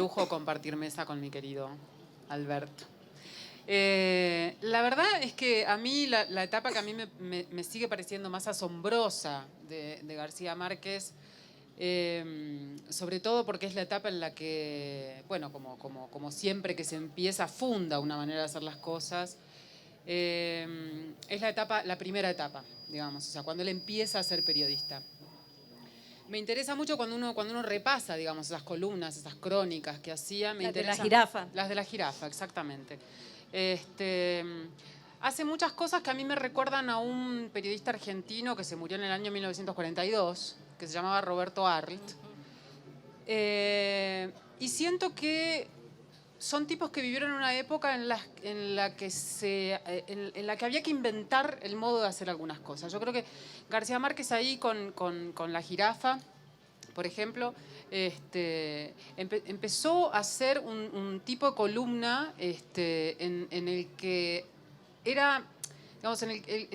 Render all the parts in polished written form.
lujo compartir mesa con mi querido Alberto. La verdad es que a mí la etapa que a mí me sigue pareciendo más asombrosa de García Márquez, sobre todo porque es la etapa en la que, bueno, como siempre que se empieza, funda una manera de hacer las cosas, es la primera etapa, digamos, o sea, cuando él empieza a ser periodista. Me interesa mucho cuando uno repasa, digamos, esas columnas, esas crónicas que hacía. Las de la jirafa. Las de la jirafa, exactamente. Hace muchas cosas que a mí me recuerdan a un periodista argentino que se murió en el año 1942, que se llamaba Roberto Arlt. Y siento que son tipos que vivieron en una época en la que había que inventar el modo de hacer algunas cosas. Yo creo que García Márquez ahí con la jirafa, por ejemplo, empezó a hacer un tipo de columna en el que era, digamos, en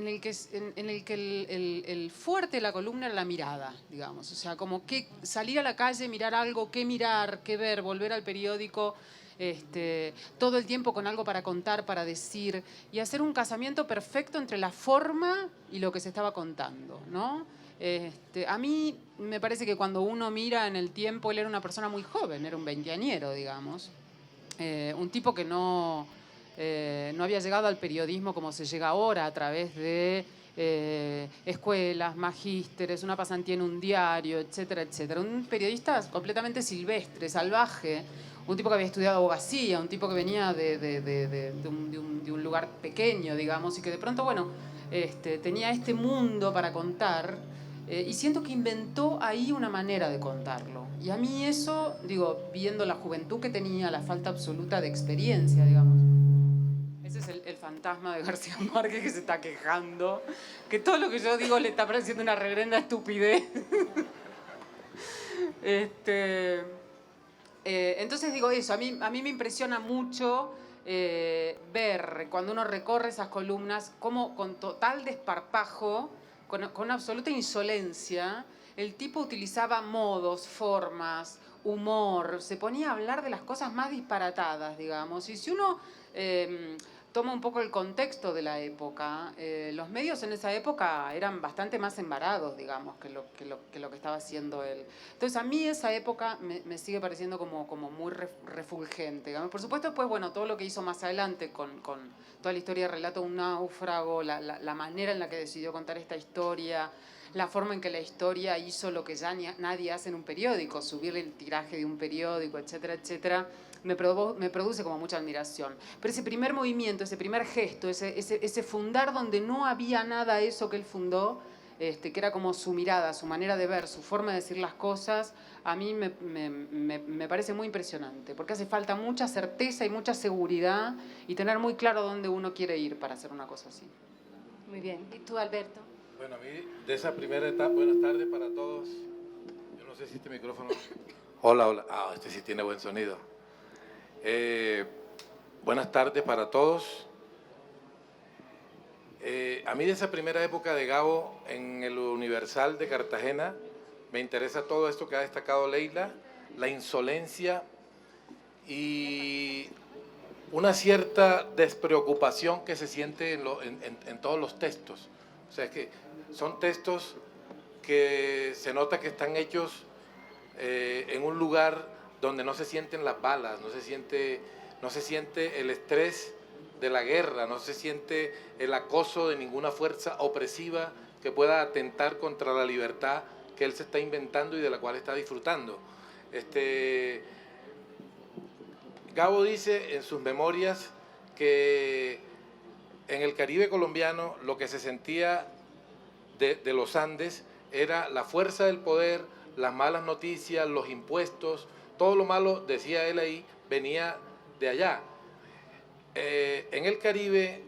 el que el fuerte de la columna era la mirada, digamos. O sea, como que salir a la calle, mirar algo, qué mirar, qué ver, volver al periódico, todo el tiempo con algo para contar, para decir, y hacer un casamiento perfecto entre la forma y lo que se estaba contando, ¿no? A mí me parece que cuando uno mira en el tiempo, él era una persona muy joven, era un veinteañero, digamos. Un tipo que no había llegado al periodismo como se llega ahora, a través de escuelas, magísteres, una pasantía en un diario, etcétera, etcétera. Un periodista completamente silvestre, salvaje, un tipo que había estudiado abogacía, un tipo que venía de un lugar pequeño, digamos, y que de pronto, bueno, tenía este mundo para contar, y siento que inventó ahí una manera de contarlo. Y a mí eso, digo, viendo la juventud que tenía, la falta absoluta de experiencia, digamos. Ese es el fantasma de García Márquez que se está quejando, que todo lo que yo digo le está pareciendo una reverenda estupidez. Entonces digo eso, a mí me impresiona mucho ver cuando uno recorre esas columnas cómo con total desparpajo, con absoluta insolencia, el tipo utilizaba modos, formas, humor, se ponía a hablar de las cosas más disparatadas, digamos. Y si uno toma un poco el contexto de la época, los medios en esa época eran bastante más embarados, digamos, que lo que estaba haciendo él. Entonces a mí esa época me sigue pareciendo como muy refulgente, digamos. Por supuesto, después, bueno, todo lo que hizo más adelante con toda la historia de Relato de un náufrago, la manera en la que decidió contar esta historia, la forma en que la historia hizo lo que ya nadie hace en un periódico, subir el tiraje de un periódico, etcétera, etcétera, me produce como mucha admiración. Pero ese primer movimiento, ese primer gesto, ese fundar donde no había nada, eso que él fundó, que era como su mirada, su manera de ver, su forma de decir las cosas, a mí me parece muy impresionante, porque hace falta mucha certeza y mucha seguridad y tener muy claro dónde uno quiere ir para hacer una cosa así. Muy bien. ¿Y tú, Alberto? Bueno, a mí de esa primera etapa, buenas tardes para todos. Yo no sé si este micrófono... Hola, hola. Ah, este sí tiene buen sonido. Buenas tardes para todos. A mí de esa primera época de Gabo en el Universal de Cartagena me interesa todo esto que ha destacado Leila, la insolencia y una cierta despreocupación que se siente en todos los textos. O sea, es que son textos que se nota que están hechos en un lugar donde no se sienten las balas, no se siente el estrés de la guerra, no se siente el acoso de ninguna fuerza opresiva que pueda atentar contra la libertad que él se está inventando y de la cual está disfrutando. Gabo dice en sus memorias que en el Caribe colombiano lo que se sentía de los Andes era la fuerza del poder, las malas noticias, los impuestos, todo lo malo, decía él ahí, venía de allá. En el Caribe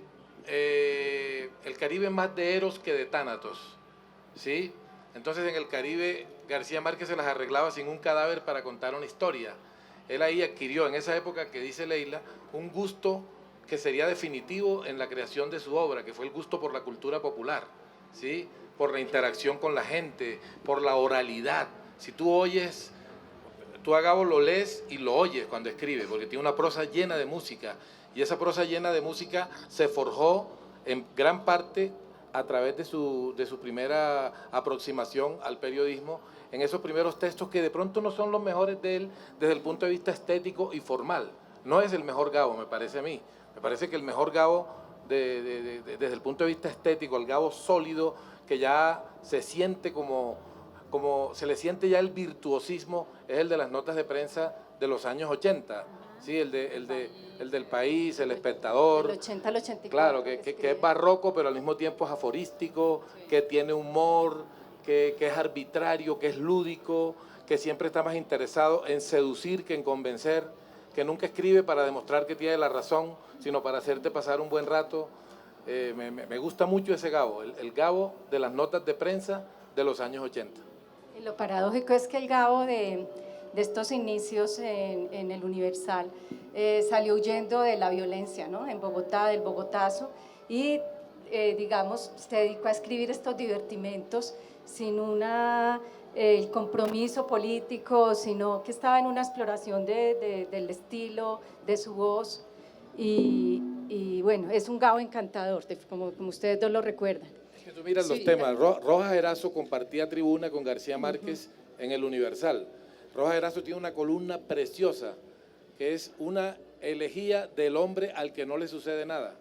es más de Eros que de Tánatos, ¿sí? Entonces en el Caribe García Márquez se las arreglaba sin un cadáver para contar una historia. Él ahí adquirió en esa época que dice Leila un gusto que sería definitivo en la creación de su obra, que fue el gusto por la cultura popular, ¿sí? Por la interacción con la gente, por la oralidad. Si tú oyes tú a Gabo lo lees y lo oyes cuando escribe, porque tiene una prosa llena de música, y esa prosa llena de música se forjó en gran parte a través de su primera aproximación al periodismo, en esos primeros textos que de pronto no son los mejores de él desde el punto de vista estético y formal. No es el mejor Gabo, me parece a mí. Me parece que el mejor Gabo, desde el punto de vista estético, el Gabo sólido, que ya se siente como se le siente ya el virtuosismo, es el de las notas de prensa de los años 80, ¿sí? el del País, El Espectador. Del 80 al 84. Claro, que es barroco, pero al mismo tiempo es aforístico, que tiene humor, que es arbitrario, que es lúdico, que siempre está más interesado en seducir que en convencer, que nunca escribe para demostrar que tiene la razón, sino para hacerte pasar un buen rato. Me gusta mucho ese Gabo, el Gabo de las notas de prensa de los años 80. Y lo paradójico es que el Gabo de estos inicios en el Universal salió huyendo de la violencia, ¿no? En Bogotá, del Bogotazo, y digamos, se dedicó a escribir estos divertimentos sin el compromiso político, sino que estaba en una exploración del estilo, de su voz, y bueno, es un Gabo encantador, como ustedes dos lo recuerdan. Que tú miras los temas. Rojas Erazo compartía tribuna con García Márquez en el Universal. Rojas Erazo tiene una columna preciosa que es una elegía del hombre al que no le sucede nada.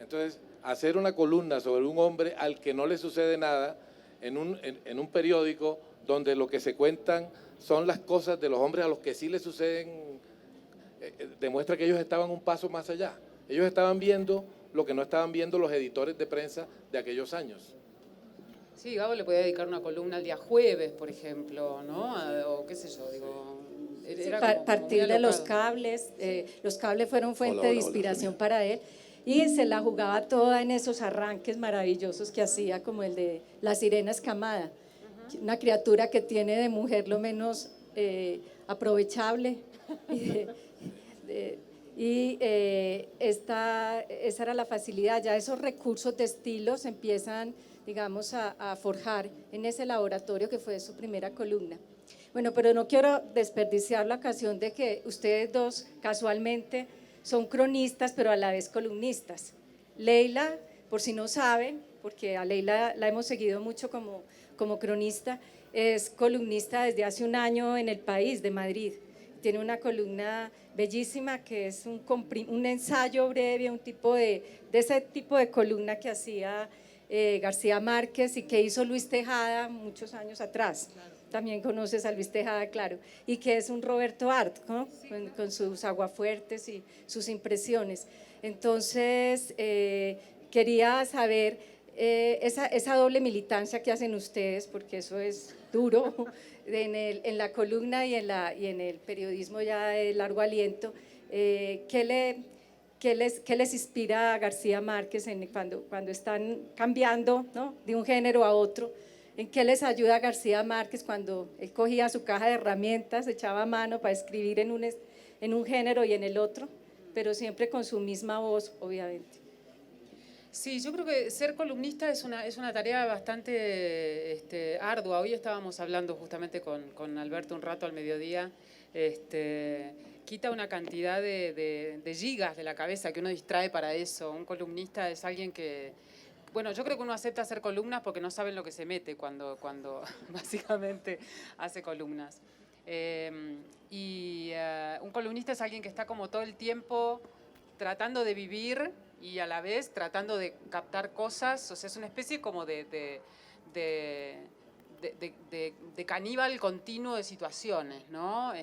Entonces, hacer una columna sobre un hombre al que no le sucede nada en un periódico donde lo que se cuentan son las cosas de los hombres a los que sí le suceden, demuestra que ellos estaban un paso más allá. Ellos estaban viendo lo que no estaban viendo los editores de prensa de aquellos años. Sí, Gabo le podía dedicar una columna el día jueves, por ejemplo, ¿no? O qué sé yo, digo... Partir de los cables fueron fuente de inspiración para él, y se la jugaba toda en esos arranques maravillosos que hacía, como el de La Sirena Escamada, una criatura que tiene de mujer lo menos aprovechable. Esa era la facilidad, ya esos recursos de estilo se empiezan, digamos, a forjar en ese laboratorio que fue su primera columna. Bueno, pero no quiero desperdiciar la ocasión de que ustedes dos casualmente son cronistas, pero a la vez columnistas. Leila, por si no saben, porque a Leila la hemos seguido mucho como cronista, es columnista desde hace un año en El País de Madrid. Tiene una columna bellísima que es un ensayo breve, un tipo de ese tipo de columna que hacía García Márquez y que hizo Luis Tejada muchos años atrás. Claro. También conoces a Luis Tejada, claro, y que es un Roberto Art, ¿no? Sí, claro. con sus aguafuertes y sus impresiones. Entonces, quería saber esa doble militancia que hacen ustedes, porque eso es duro, en la columna y en el periodismo ya de largo aliento. ¿Qué les inspira a García Márquez cuando están cambiando, ¿no? de un género a otro? ¿En qué les ayuda a García Márquez cuando él cogía su caja de herramientas, echaba mano para escribir en un género y en el otro, pero siempre con su misma voz, obviamente? Sí, yo creo que ser columnista es una tarea bastante ardua. Hoy estábamos hablando justamente con Alberto un rato al mediodía. Quita una cantidad de gigas de la cabeza que uno distrae para eso. Un columnista es alguien que... Bueno, yo creo que uno acepta hacer columnas porque no saben lo que se mete cuando básicamente hace columnas. Un columnista es alguien que está como todo el tiempo tratando de vivir y a la vez tratando de captar cosas. O sea, es una especie como de caníbal continuo de situaciones, ¿no?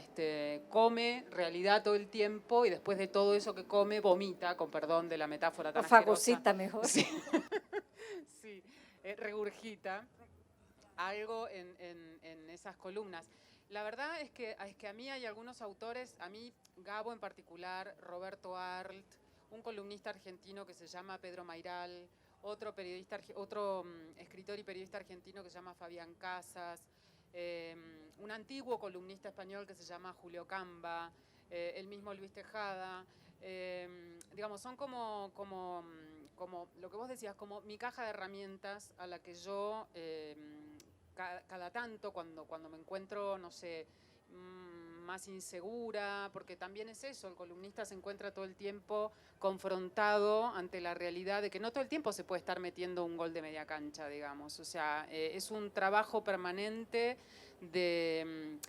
Come realidad todo el tiempo y después de todo eso que come, vomita, con perdón de la metáfora tan asquerosa. O fagocita mejor. Sí. Sí, regurgita algo en esas columnas. La verdad es que a mí hay algunos autores, a mí Gabo en particular, Roberto Arlt, un columnista argentino que se llama Pedro Mairal, otro escritor y periodista argentino que se llama Fabián Casas, un antiguo columnista español que se llama Julio Camba, el mismo Luis Tejada. Digamos, son como lo que vos decías, como mi caja de herramientas a la que yo cada tanto, cuando me encuentro, no sé, más insegura, porque también es eso, el columnista se encuentra todo el tiempo confrontado ante la realidad de que no todo el tiempo se puede estar metiendo un gol de media cancha, digamos. O sea, es un trabajo permanente de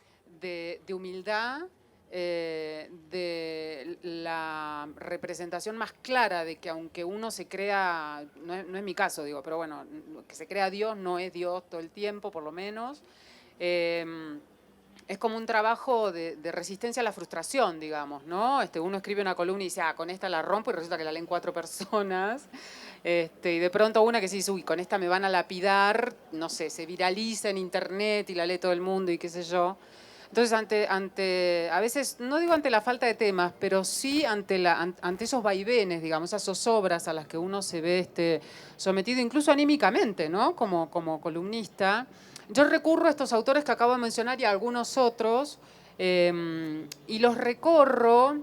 humildad, de la representación más clara de que aunque uno se crea, no es mi caso, digo, pero bueno, que se crea Dios, no es Dios todo el tiempo, por lo menos. Es como un trabajo de resistencia a la frustración, digamos, ¿no? Uno escribe una columna y dice, con esta la rompo, y resulta que la leen 4 personas. Y de pronto una que se dice, uy, con esta me van a lapidar, no sé, se viraliza en internet y la lee todo el mundo y qué sé yo. Entonces, a veces, no digo ante la falta de temas, pero sí ante esos vaivenes, digamos, esas zozobras a las que uno se ve sometido, incluso anímicamente, ¿no? Como columnista. Yo recurro a estos autores que acabo de mencionar y a algunos otros, y los recorro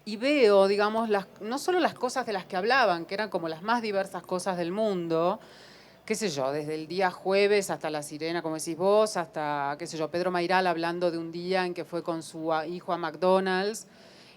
y veo, digamos, no solo las cosas de las que hablaban, que eran como las más diversas cosas del mundo, qué sé yo, desde el día jueves hasta La Sirena, como decís vos, hasta, qué sé yo, Pedro Mairal hablando de un día en que fue con su hijo a McDonald's.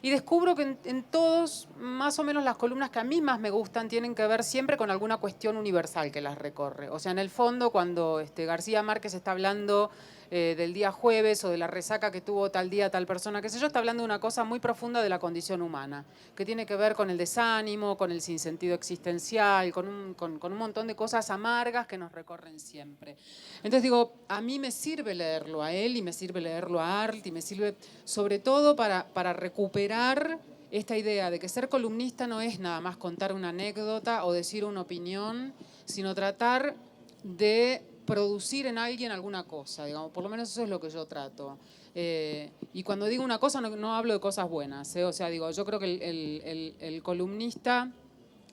Y descubro que en todos, más o menos las columnas que a mí más me gustan, tienen que ver siempre con alguna cuestión universal que las recorre. O sea, en el fondo, cuando García Márquez está hablando del día jueves o de la resaca que tuvo tal día tal persona, qué sé yo, está hablando de una cosa muy profunda de la condición humana, que tiene que ver con el desánimo, con el sinsentido existencial, con un montón de cosas amargas que nos recorren siempre. Entonces digo, a mí me sirve leerlo a él y me sirve leerlo a Arlt y me sirve sobre todo para recuperar esta idea de que ser columnista no es nada más contar una anécdota o decir una opinión, sino tratar de producir en alguien alguna cosa, digamos, por lo menos eso es lo que yo trato. Y cuando digo una cosa no hablo de cosas buenas, o sea, digo, yo creo que el columnista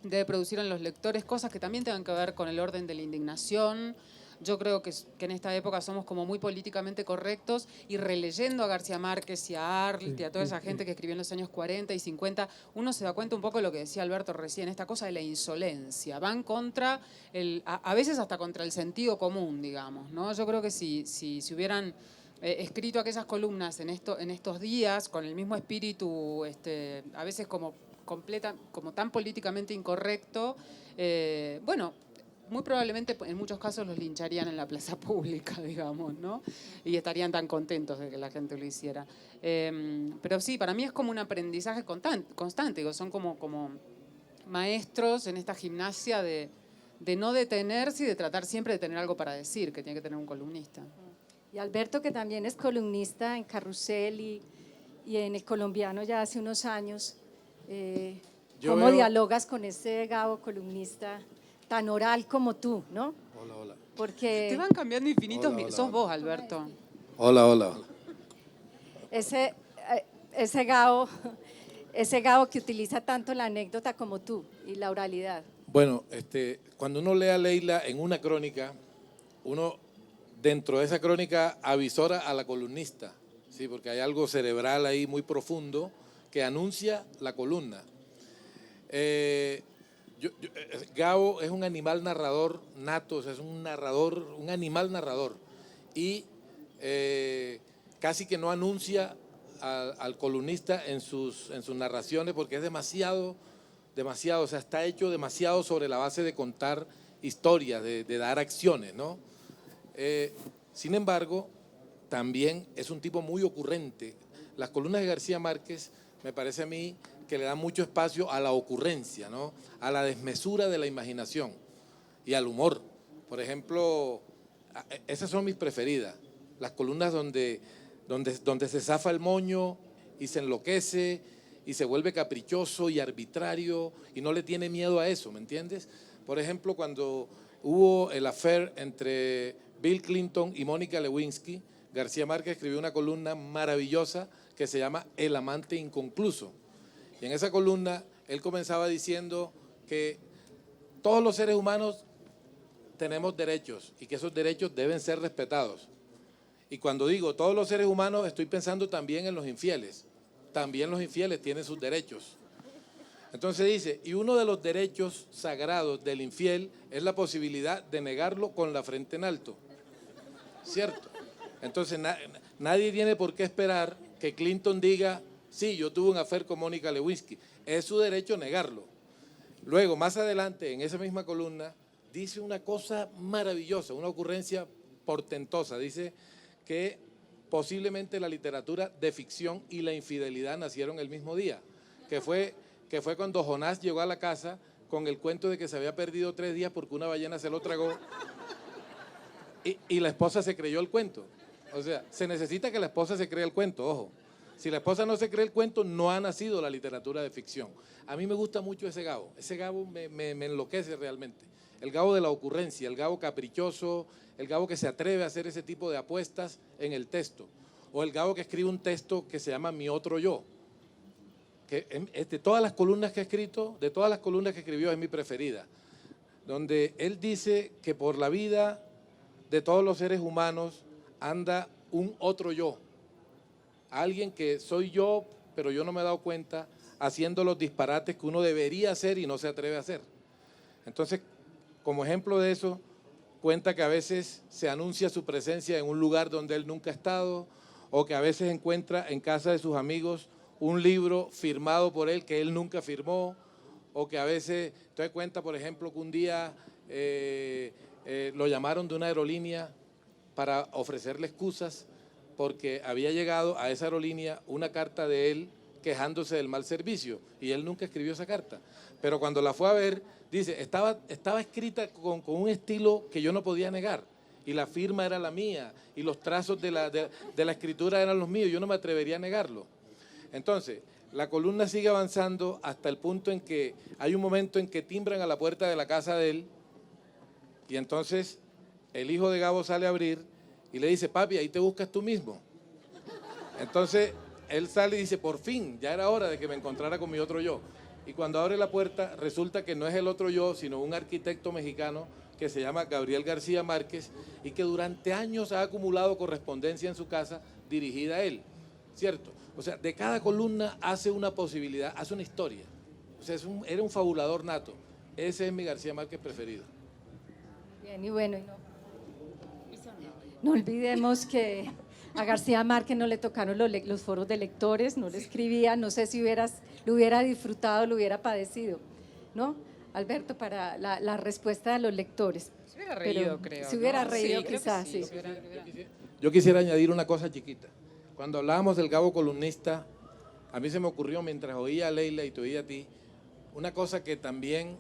debe producir en los lectores cosas que también tengan que ver con el orden de la indignación. Yo creo que en esta época somos como muy políticamente correctos y releyendo a García Márquez y a Arlt y a toda esa gente que escribió en los años 40 y 50, uno se da cuenta un poco de lo que decía Alberto recién, esta cosa de la insolencia. Van contra, a veces hasta contra el sentido común, digamos, ¿no? Yo creo que si hubieran escrito aquellas columnas en estos días, con el mismo espíritu, a veces como tan políticamente incorrecto, bueno, muy probablemente en muchos casos los lincharían en la plaza pública, digamos, ¿no? Y estarían tan contentos de que la gente lo hiciera. Pero sí, para mí es como un aprendizaje constante, digo, son como maestros en esta gimnasia de no detenerse y de tratar siempre de tener algo para decir, que tiene que tener un columnista. Y Alberto, que también es columnista en Carrusel y en El Colombiano ya hace unos años, ¿cómo dialogas con ese Gabo columnista tan oral como tú, no? Hola. Porque te van cambiando infinitos, sos vos, Alberto. Hola. ese Gabo que utiliza tanto la anécdota como tú y la oralidad. Bueno, cuando uno lee a Leila en una crónica, uno dentro de esa crónica avisora a la columnista, ¿sí? Porque hay algo cerebral ahí muy profundo que anuncia la columna. Gabo es un animal narrador nato, o sea, es un animal narrador, y casi que no anuncia al columnista en sus narraciones porque es demasiado, o sea, está hecho demasiado sobre la base de contar historias, de dar acciones, ¿no? Sin embargo, también es un tipo muy ocurrente. Las columnas de García Márquez, me parece a mí, que le dan mucho espacio a la ocurrencia, ¿no? A la desmesura de la imaginación y al humor. Por ejemplo, esas son mis preferidas. Las columnas donde se zafa el moño y se enloquece y se vuelve caprichoso y arbitrario y no le tiene miedo a eso, ¿me entiendes? Por ejemplo, cuando hubo el affair entre Bill Clinton y Mónica Lewinsky, García Márquez escribió una columna maravillosa que se llama El amante inconcluso. Y en esa columna él comenzaba diciendo que todos los seres humanos tenemos derechos y que esos derechos deben ser respetados. Y cuando digo todos los seres humanos, estoy pensando también en los infieles. También los infieles tienen sus derechos. Entonces dice, y uno de los derechos sagrados del infiel es la posibilidad de negarlo con la frente en alto. ¿Cierto? Entonces nadie tiene por qué esperar que Clinton diga, sí, yo tuve un affair con Mónica Lewinsky. Es su derecho negarlo. Luego, más adelante, en esa misma columna, dice una cosa maravillosa, una ocurrencia portentosa. Dice que posiblemente la literatura de ficción y la infidelidad nacieron el mismo día, que fue cuando Jonás llegó a la casa con el cuento de que se había perdido 3 días porque una ballena se lo tragó y la esposa se creyó el cuento. O sea, se necesita que la esposa se crea el cuento, ojo. Si la esposa no se cree el cuento, no ha nacido la literatura de ficción. A mí me gusta mucho ese Gabo me enloquece realmente. El Gabo de la ocurrencia, el Gabo caprichoso, el Gabo que se atreve a hacer ese tipo de apuestas en el texto. O el Gabo que escribe un texto que se llama Mi Otro Yo. Que de todas las columnas que ha escrito, de todas las columnas que escribió, es mi preferida. Donde él dice que por la vida de todos los seres humanos anda un otro yo. Alguien que soy yo, pero yo no me he dado cuenta, haciendo los disparates que uno debería hacer y no se atreve a hacer. Entonces, como ejemplo de eso, cuenta que a veces se anuncia su presencia en un lugar donde él nunca ha estado, o que a veces encuentra en casa de sus amigos un libro firmado por él que él nunca firmó, o que a veces, entonces cuenta, por ejemplo, que un día lo llamaron de una aerolínea para ofrecerle excusas porque había llegado a esa aerolínea una carta de él quejándose del mal servicio y él nunca escribió esa carta. Pero cuando la fue a ver, dice, estaba escrita con un estilo que yo no podía negar y la firma era la mía y los trazos de la escritura eran los míos, yo no me atrevería a negarlo. Entonces, la columna sigue avanzando hasta el punto en que hay un momento en que timbran a la puerta de la casa de él y entonces el hijo de Gabo sale a abrir y le dice, papi, ahí te buscas tú mismo. Entonces, él sale y dice, por fin, ya era hora de que me encontrara con mi otro yo. Y cuando abre la puerta, resulta que no es el otro yo, sino un arquitecto mexicano que se llama Gabriel García Márquez y que durante años ha acumulado correspondencia en su casa dirigida a él, ¿cierto? O sea, de cada columna hace una posibilidad, hace una historia. O sea, era un fabulador nato. Ese es mi García Márquez preferido. Bien, y bueno, no olvidemos que a García Márquez no le tocaron los foros de lectores, no le escribía, no sé si lo hubiera disfrutado, lo hubiera padecido, ¿no? Alberto, para la respuesta de los lectores. Se hubiera reído, creo. Se hubiera ¿no? reído, Sí, creo quizás, que sí. Yo quisiera añadir una cosa chiquita. Cuando hablábamos del Gabo columnista, a mí se me ocurrió mientras oía a Leila y te oía a ti, una cosa que también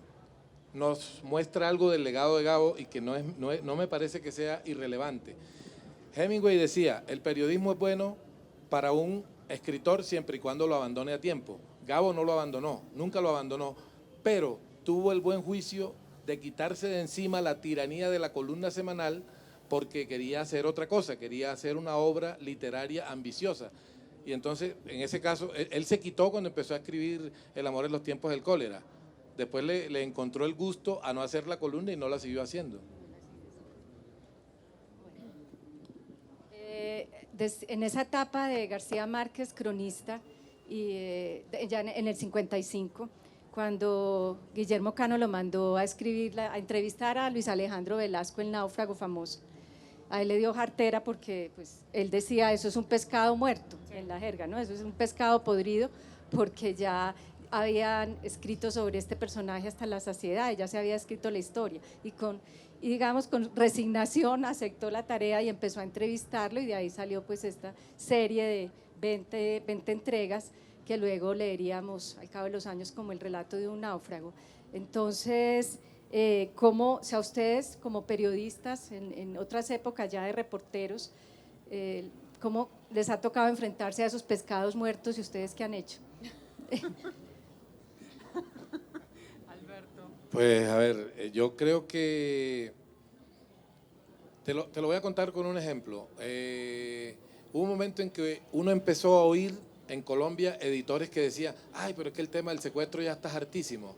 nos muestra algo del legado de Gabo y que no me parece que sea irrelevante. Hemingway decía, el periodismo es bueno para un escritor siempre y cuando lo abandone a tiempo. Gabo no lo abandonó, nunca lo abandonó, pero tuvo el buen juicio de quitarse de encima la tiranía de la columna semanal porque quería hacer otra cosa, quería hacer una obra literaria ambiciosa. Y entonces, en ese caso, él se quitó cuando empezó a escribir El amor en los tiempos del cólera. Después le encontró el gusto a no hacer la columna y no la siguió haciendo. En esa etapa de García Márquez, cronista, y ya en el 55, cuando Guillermo Cano lo mandó a a entrevistar a Luis Alejandro Velasco, el náufrago famoso, a él le dio jartera porque pues, él decía, eso es un pescado muerto, en la jerga, ¿no? Eso es un pescado podrido, porque ya habían escrito sobre este personaje hasta la saciedad, ya se había escrito la historia, y digamos con resignación aceptó la tarea y empezó a entrevistarlo, y de ahí salió pues esta serie de 20 entregas que luego leeríamos al cabo de los años como El relato de un náufrago. Entonces, ¿cómo, o sea, ustedes como periodistas en otras épocas ya de reporteros, cómo les ha tocado enfrentarse a esos pescados muertos y ustedes qué han hecho? Pues a ver, yo creo que te lo voy a contar con un ejemplo. Hubo un momento en que uno empezó a oír en Colombia editores que decían, ay, pero es que el tema del secuestro ya está hartísimo.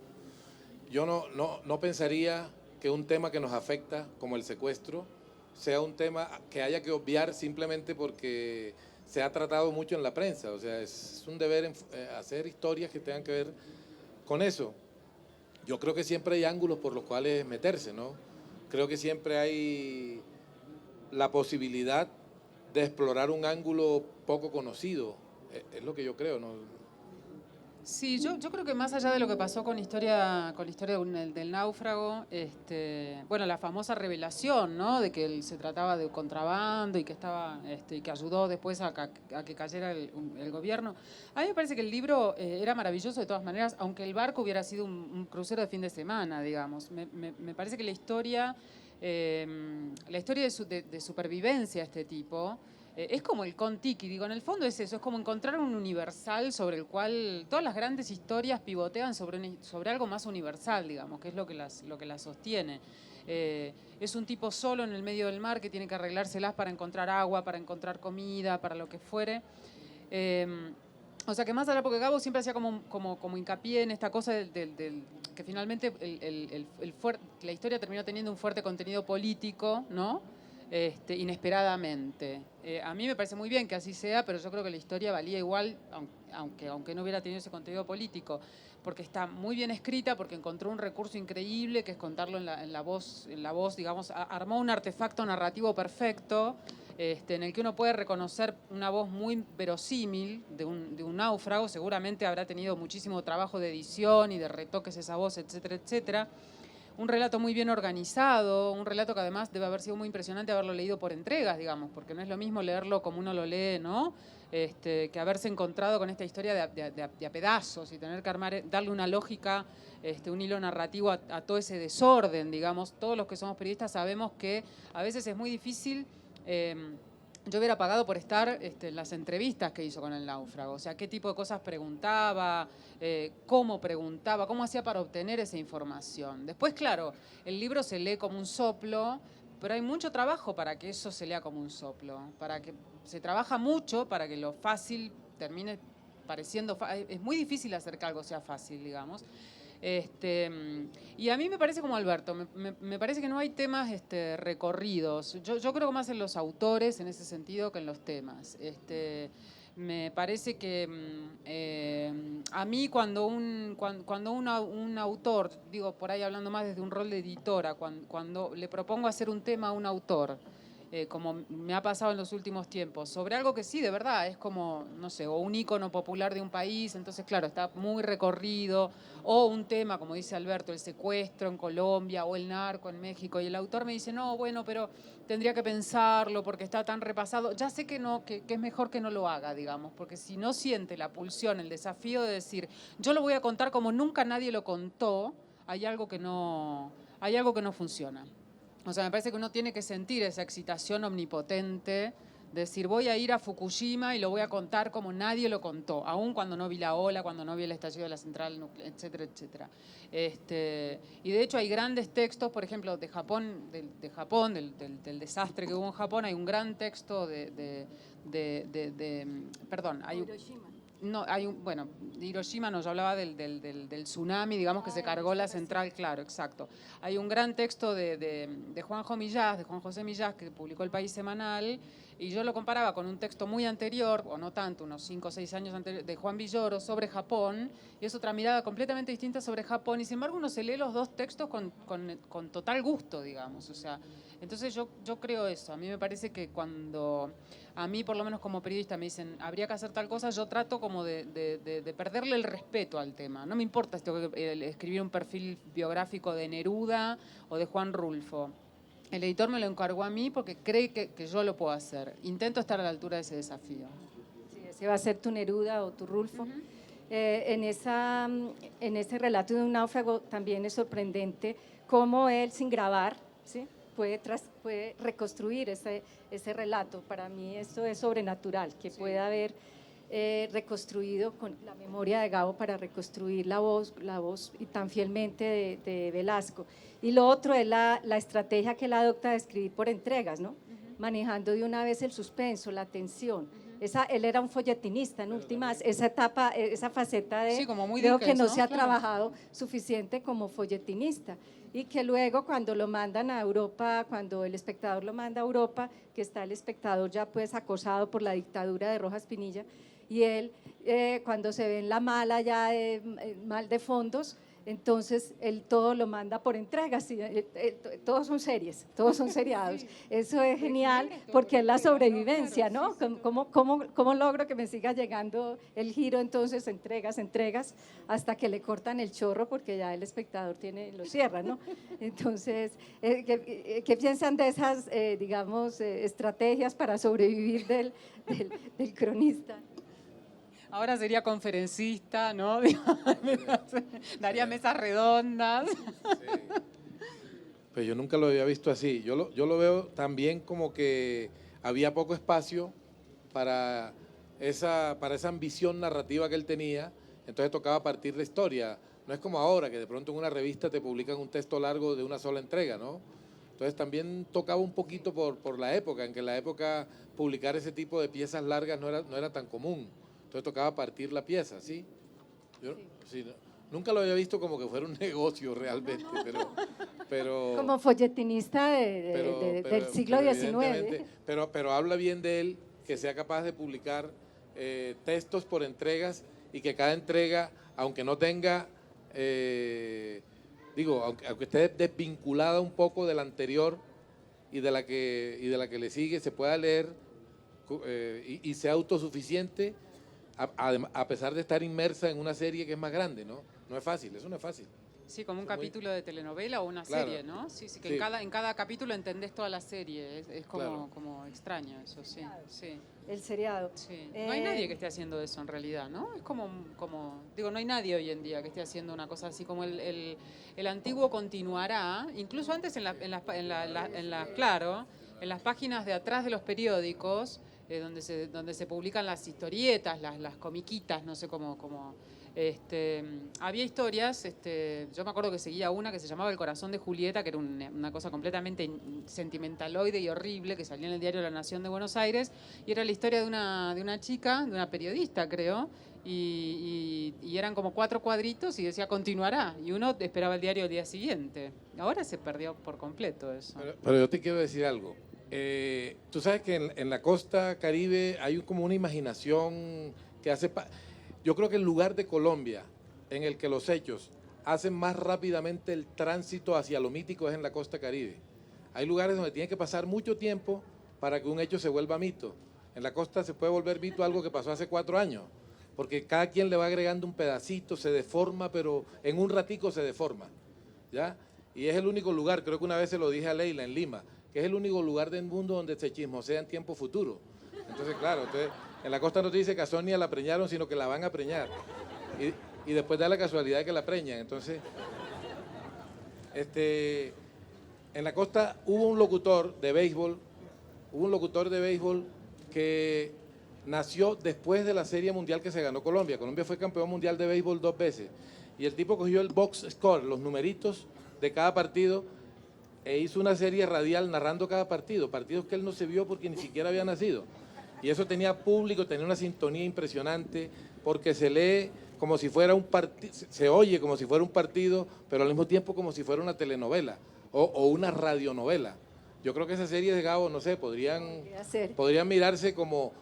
Yo no pensaría que un tema que nos afecta como el secuestro sea un tema que haya que obviar simplemente porque se ha tratado mucho en la prensa. O sea, es un deber hacer historias que tengan que ver con eso. Yo creo que siempre hay ángulos por los cuales meterse, ¿no? Creo que siempre hay la posibilidad de explorar un ángulo poco conocido Es lo que yo creo, ¿no? Sí, yo creo que más allá de lo que pasó con la historia del náufrago, bueno, la famosa revelación, ¿no? De que se trataba de contrabando y que y que ayudó después a que cayera el gobierno. A mí me parece que el libro era maravilloso de todas maneras, aunque el barco hubiera sido un crucero de fin de semana, digamos. Me parece que la historia de supervivencia de este tipo es como el Kon-Tiki, digo, en el fondo es eso, es como encontrar un universal sobre el cual todas las grandes historias pivotean sobre algo más universal, digamos, que es lo que las sostiene. Es un tipo solo en el medio del mar que tiene que arreglárselas para encontrar agua, para encontrar comida, para lo que fuere. O sea que más allá, porque Gabo siempre hacía como hincapié en esta cosa que finalmente la historia terminó teniendo un fuerte contenido político, ¿no? Inesperadamente. A mí me parece muy bien que así sea, pero yo creo que la historia valía igual, aunque no hubiera tenido ese contenido político, porque está muy bien escrita, porque encontró un recurso increíble, que es contarlo en la voz, digamos, armó un artefacto narrativo perfecto, en el que uno puede reconocer una voz muy verosímil de un náufrago. Seguramente habrá tenido muchísimo trabajo de edición y de retoques esa voz, etcétera, etcétera. Un relato muy bien organizado, un relato que además debe haber sido muy impresionante haberlo leído por entregas, digamos, porque no es lo mismo leerlo como uno lo lee, ¿no? Que haberse encontrado con esta historia de a pedazos y tener que darle una lógica, un hilo narrativo a todo ese desorden, digamos. Todos los que somos periodistas sabemos que a veces es muy difícil. Yo hubiera pagado por estar en las entrevistas que hizo con el náufrago, o sea, qué tipo de cosas preguntaba, cómo hacía para obtener esa información. Después, claro, el libro se lee como un soplo, pero hay mucho trabajo para que eso se lea como un soplo, se trabaja mucho para que lo fácil termine pareciendo fácil. Es muy difícil hacer que algo sea fácil, digamos. Y a mí me parece como Alberto, me parece que no hay temas recorridos. Yo creo más en los autores en ese sentido que en los temas. Me parece que a mí cuando un autor, digo por ahí hablando más desde un rol de editora, cuando le propongo hacer un tema a un autor, como me ha pasado en los últimos tiempos, sobre algo que sí, de verdad, es como, no sé, o un ícono popular de un país, entonces claro, está muy recorrido, o un tema, como dice Alberto, el secuestro en Colombia o el narco en México, y el autor me dice, no, bueno, pero tendría que pensarlo porque está tan repasado. Ya sé que es mejor que no lo haga, digamos, porque si no siente la pulsión, el desafío de decir, yo lo voy a contar como nunca nadie lo contó, hay algo que no funciona. O sea, me parece que uno tiene que sentir esa excitación omnipotente, decir, voy a ir a Fukushima y lo voy a contar como nadie lo contó, aun cuando no vi la ola, cuando no vi el estallido de la central nuclear, etcétera, etcétera. Y de hecho hay grandes textos, por ejemplo, de Japón, del desastre que hubo en Japón, hay un gran texto perdón, hay Hiroshima. no, bueno, de Hiroshima nos hablaba del tsunami, digamos, que se cargó la central, claro, exacto. Hay un gran texto de Juan José Millás, que publicó El País Semanal, y yo lo comparaba con un texto muy anterior, o no tanto, unos 5 o 6 años anterior, de Juan Villoro sobre Japón, y es otra mirada completamente distinta sobre Japón, y sin embargo uno se lee los dos textos con total gusto, digamos, o sea, entonces yo creo eso. A mí me parece que cuando a mí, por lo menos como periodista, me dicen habría que hacer tal cosa, yo trato como de perderle el respeto al tema. No me importa escribir un perfil biográfico de Neruda o de Juan Rulfo. El editor me lo encargó a mí porque cree que yo lo puedo hacer. Intento estar a la altura de ese desafío. Sí, ese va a ser tu Neruda o tu Rulfo. Uh-huh. En ese relato de un náufrago también es sorprendente cómo él, sin grabar, ¿sí?, puede reconstruir ese relato. Para mí esto es sobrenatural, que sí, pueda haber reconstruido con la memoria de Gabo para reconstruir la voz y tan fielmente de Velasco. Y lo otro es la estrategia que él adopta de escribir por entregas, ¿no? Manejando de una vez el suspenso, la tensión. Él era un folletinista en últimas, esa etapa, esa faceta de, sí, como muy creo Dickens, que no se ha claro, trabajado suficiente como folletinista, y que luego cuando lo mandan a Europa, cuando el espectador lo manda a Europa, que está el espectador ya pues acosado por la dictadura de Rojas Pinilla, y él cuando se ve en la mala ya mal de fondos, Entonces, él todo lo manda por entregas, y, todos son series, todos son seriados. Eso es genial porque es la sobrevivencia, ¿no? ¿Cómo logro que me siga llegando el giro? Entonces, entregas, hasta que le cortan el chorro porque ya el espectador lo cierra, ¿no? Entonces, ¿qué piensan de esas, digamos, estrategias para sobrevivir del cronista? Ahora sería conferencista, ¿no? Daría mesas redondas. Sí. Pues yo nunca lo había visto así. Yo lo veo también como que había poco espacio para esa ambición narrativa que él tenía, entonces tocaba partir la historia. No es como ahora, que de pronto en una revista te publican un texto largo de una sola entrega, ¿no? Entonces también tocaba un poquito por la época, en que en la época publicar ese tipo de piezas largas no era tan común. Entonces tocaba partir la pieza, ¿sí? Yo, sí, nunca lo había visto como que fuera un negocio realmente, pero como folletinista del siglo XIX. Pero habla bien de él, que sea capaz de publicar textos por entregas y que cada entrega, aunque no tenga, aunque esté desvinculada un poco de la anterior y de la que le sigue, se pueda leer y sea autosuficiente a pesar de estar inmersa en una serie que es más grande, ¿no? No es fácil, eso no es fácil. Sí, como un capítulo de telenovela o una Claro. serie, ¿no? Sí, que Sí. En cada capítulo entendés toda la serie. Es como, Claro. como extraño eso, sí. Sí. El seriado. Sí. No hay nadie que esté haciendo eso en realidad, ¿no? Es digo, no hay nadie hoy en día que esté haciendo una cosa así, como el antiguo continuará, incluso antes claro, en las páginas de atrás de los periódicos, donde se publican las historietas, las comiquitas, no sé cómo había historias, yo me acuerdo que seguía una que se llamaba El corazón de Julieta, que era una cosa completamente sentimentaloide y horrible, que salía en el diario La Nación de Buenos Aires, y era la historia de una chica, de una periodista, creo, y eran como 4 cuadritos y decía continuará, y uno esperaba el diario el día siguiente. Ahora se perdió por completo eso. Pero yo te quiero decir algo. Tú sabes que en la costa Caribe hay como una imaginación que hace... Yo creo que el lugar de Colombia en el que los hechos hacen más rápidamente el tránsito hacia lo mítico es en la costa Caribe. Hay lugares donde tiene que pasar mucho tiempo para que un hecho se vuelva mito. En la costa se puede volver mito algo que pasó hace 4 años, porque cada quien le va agregando un pedacito, se deforma, pero en un ratico se deforma, ¿ya? Y es el único lugar, creo que una vez se lo dije a Leila en Lima, que es el único lugar del mundo donde se chismosea en tiempo futuro. Entonces, claro, en la costa no te dice que a Sonia la preñaron, sino que la van a preñar. Y después da la casualidad de que la preñan. Entonces, en la costa hubo un locutor de béisbol que nació después de la Serie Mundial que se ganó Colombia. Colombia fue campeón mundial de béisbol 2 veces. Y el tipo cogió el box score, los numeritos de cada partido, e hizo una serie radial narrando cada partido, partidos que él no se vio porque ni siquiera había nacido. Y eso tenía público, tenía una sintonía impresionante, porque se lee como si fuera un partido, se oye como si fuera un partido, pero al mismo tiempo como si fuera una telenovela o una radionovela. Yo creo que esas series de Gabo, no sé, podrían mirarse como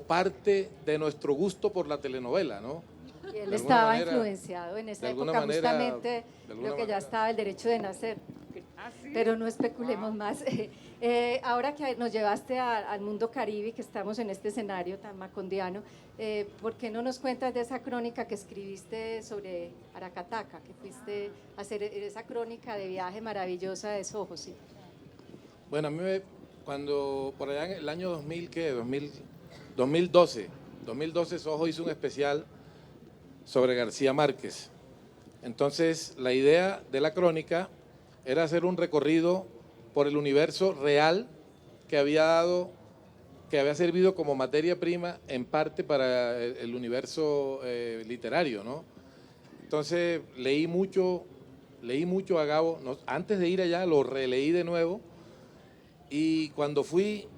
parte de nuestro gusto por la telenovela, ¿no? Y él estaba influenciado en esa época, justamente lo que ya estaba el derecho de nacer. Pero no especulemos más. Ahora que nos llevaste al mundo caribe, que estamos en este escenario tan macondiano, ¿por qué no nos cuentas de esa crónica que escribiste sobre Aracataca, que fuiste a hacer esa crónica de viaje maravillosa de Soho? Sí. Bueno, a mí cuando por allá en el año 2012 Soho hizo un especial sobre García Márquez. Entonces, la idea de la crónica era hacer un recorrido por el universo real que había servido como materia prima en parte para el universo literario, ¿no? Entonces leí mucho a Gabo, antes de ir allá lo releí de nuevo, y cuando fui,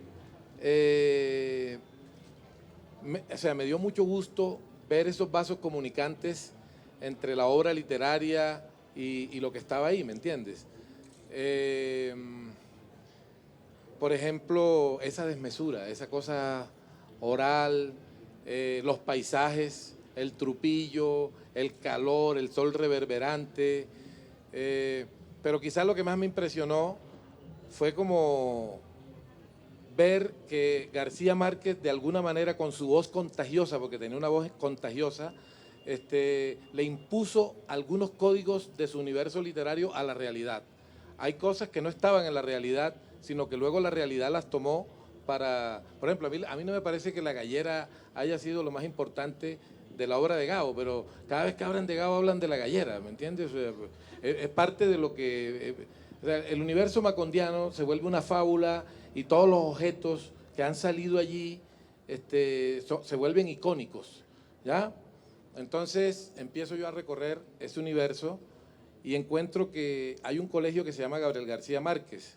me dio mucho gusto ver esos vasos comunicantes entre la obra literaria y lo que estaba ahí, ¿me entiendes? Por ejemplo, esa desmesura, esa cosa oral, los paisajes, el trupillo, el calor, el sol reverberante, pero quizás lo que más me impresionó fue como ver que García Márquez, de alguna manera, con su voz contagiosa, porque tenía una voz contagiosa, le impuso algunos códigos de su universo literario a la realidad. Hay cosas que no estaban en la realidad, sino que luego la realidad las tomó para... Por ejemplo, a mí no me parece que La Gallera haya sido lo más importante de la obra de Gabo, pero cada vez que hablan de Gabo hablan de La Gallera, ¿me entiendes? O sea, es parte de lo que... o sea, el universo macondiano se vuelve una fábula y todos los objetos que han salido allí se vuelven icónicos, ¿ya? Entonces empiezo yo a recorrer ese universo y encuentro que hay un colegio que se llama Gabriel García Márquez.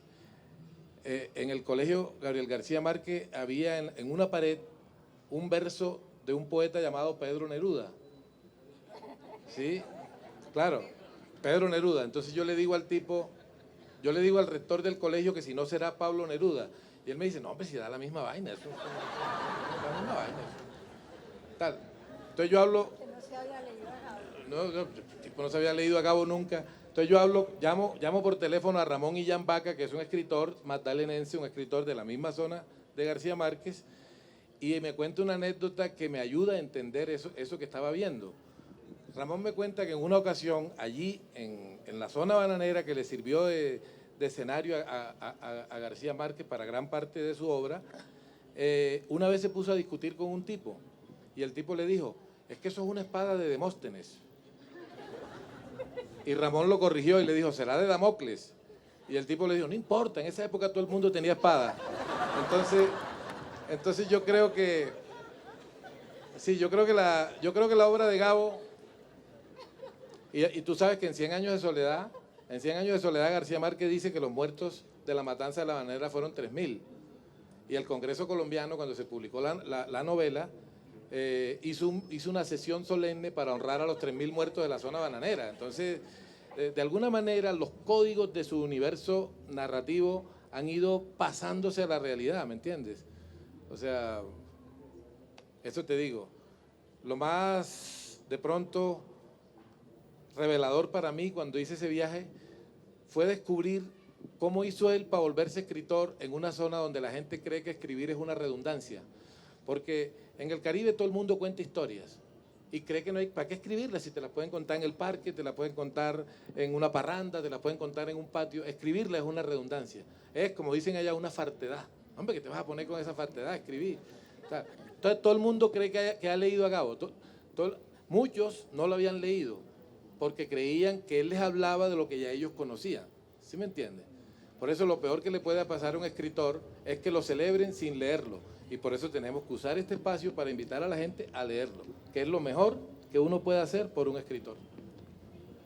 En el colegio Gabriel García Márquez había en una pared un verso de un poeta llamado Pedro Neruda. ¿Sí? Claro, Pedro Neruda. Entonces yo le digo al tipo, yo le digo al rector del colegio que si no será Pablo Neruda. Y él me dice, no, hombre, si da la misma vaina. Eso, la misma vaina. Tal. Entonces yo hablo... Que no se había leído a Gabo. No, el tipo no se había leído a Gabo nunca. Entonces yo llamo por teléfono a Ramón Illán Vaca, que es un escritor magdalenense, un escritor de la misma zona de García Márquez, y me cuenta una anécdota que me ayuda a entender eso que estaba viendo. Ramón me cuenta que en una ocasión, allí en la zona bananera que le sirvió de escenario a García Márquez para gran parte de su obra, una vez se puso a discutir con un tipo, y el tipo le dijo, es que eso es una espada de Demóstenes. Y Ramón lo corrigió y le dijo, será de Damocles. Y el tipo le dijo, no importa, en esa época todo el mundo tenía espada. Entonces yo creo que, sí, yo creo que la obra de Gabo, y tú sabes que en 100 años de soledad, García Márquez dice que los muertos de la matanza de La Bananera fueron 3.000. Y el Congreso colombiano, cuando se publicó la novela, hizo una sesión solemne para honrar a los 3.000 muertos de la zona bananera. Entonces, de alguna manera, los códigos de su universo narrativo han ido pasándose a la realidad, ¿me entiendes? O sea, eso te digo. Lo más, de pronto, revelador para mí cuando hice ese viaje fue descubrir cómo hizo él para volverse escritor en una zona donde la gente cree que escribir es una redundancia. Porque en el Caribe todo el mundo cuenta historias y cree que no hay para qué escribirlas, si te las pueden contar en el parque, te las pueden contar en una parranda, te las pueden contar en un patio. Escribirlas es una redundancia. Es, como dicen allá, una fartedad. Hombre, ¿qué te vas a poner con esa fartedad? Escribir. O sea, entonces todo el mundo cree que ha leído a Gabo. Muchos no lo habían leído porque creían que él les hablaba de lo que ya ellos conocían. ¿Sí me entiendes? Por eso lo peor que le puede pasar a un escritor es que lo celebren sin leerlo. Y por eso tenemos que usar este espacio para invitar a la gente a leerlo, que es lo mejor que uno puede hacer por un escritor.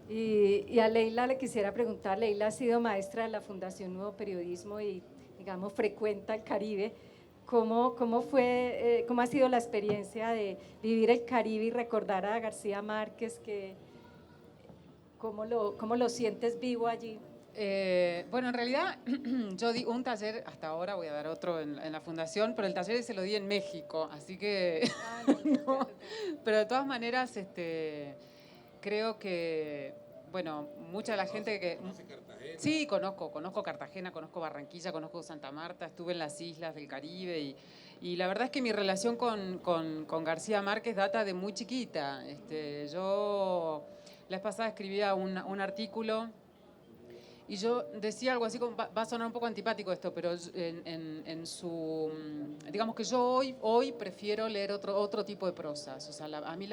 Y a Leila le quisiera preguntar, Leila ha sido maestra de la Fundación Nuevo Periodismo y, digamos, frecuenta el Caribe. ¿Cómo ha sido la experiencia de vivir el Caribe y recordar a García Márquez? ¿Cómo lo sientes vivo allí? Bueno, en realidad yo di un taller, hasta ahora voy a dar otro en la fundación, pero el taller se lo di en México, así que no, pero de todas maneras creo que, bueno, mucha de la gente que... Sí, conozco Cartagena, conozco Barranquilla, conozco Santa Marta, estuve en las islas del Caribe y la verdad es que mi relación con García Márquez data de muy chiquita. Yo la vez pasada escribía un artículo y yo decía algo así como, va a sonar un poco antipático esto, pero digamos que yo hoy prefiero leer otro tipo de prosas. O sea, a mí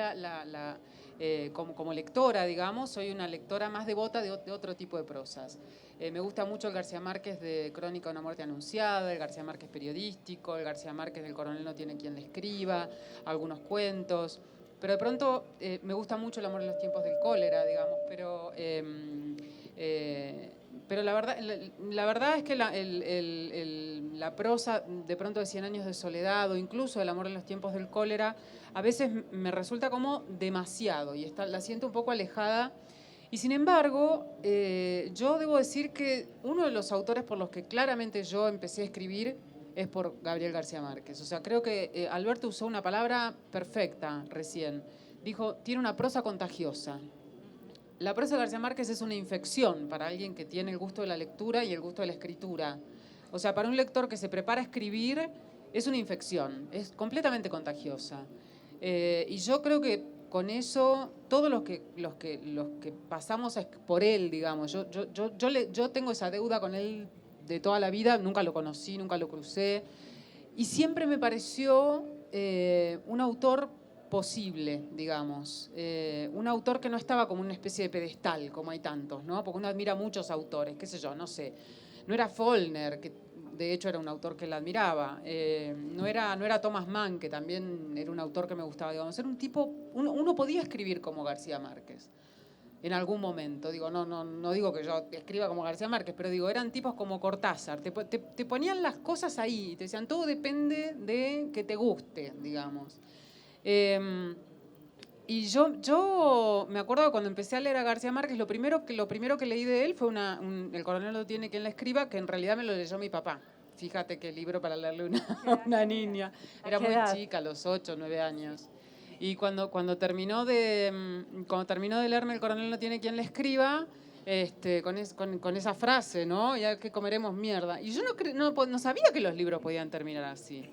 como lectora, digamos, soy una lectora más devota de otro tipo de prosas. Me gusta mucho el García Márquez de Crónica de una muerte anunciada, el García Márquez periodístico, el García Márquez del Coronel no tiene quien le escriba, algunos cuentos. Pero de pronto me gusta mucho El amor en los tiempos del cólera, digamos, pero la verdad es que la prosa de pronto de 100 años de soledad o incluso El amor en los tiempos del cólera a veces me resulta como demasiado y la siento un poco alejada. Y sin embargo, yo debo decir que uno de los autores por los que claramente yo empecé a escribir es por Gabriel García Márquez. O sea, creo que Alberto usó una palabra perfecta recién. dijo, tiene una prosa contagiosa. La prosa de García Márquez es una infección para alguien que tiene el gusto de la lectura y el gusto de la escritura. O sea, para un lector que se prepara a escribir, es una infección, es completamente contagiosa. Y yo creo que con eso, todos los que pasamos por él, digamos, yo tengo esa deuda con él de toda la vida, nunca lo conocí, nunca lo crucé, y siempre me pareció un autor posible, digamos, un autor que no estaba como una especie de pedestal, como hay tantos, ¿no? Porque uno admira a muchos autores, qué sé yo, no sé, no era Faulkner, que de hecho era un autor que él admiraba, no era Thomas Mann, que también era un autor que me gustaba, digamos, era un tipo, uno podía escribir como García Márquez, en algún momento, digo, no digo que yo escriba como García Márquez, pero digo, eran tipos como Cortázar, te ponían las cosas ahí, te decían, todo depende de que te guste, digamos. Y yo me acuerdo que cuando empecé a leer a García Márquez, lo primero que leí de él fue El coronel no tiene quien la escriba, que en realidad me lo leyó mi papá. Fíjate qué libro para leerle a una niña. Era muy chica, a los 8, 9 años. Y cuando terminó de leerme El coronel no tiene quien la escriba, con esa frase, ¿no? Ya que comeremos mierda. Y yo no sabía que los libros podían terminar así.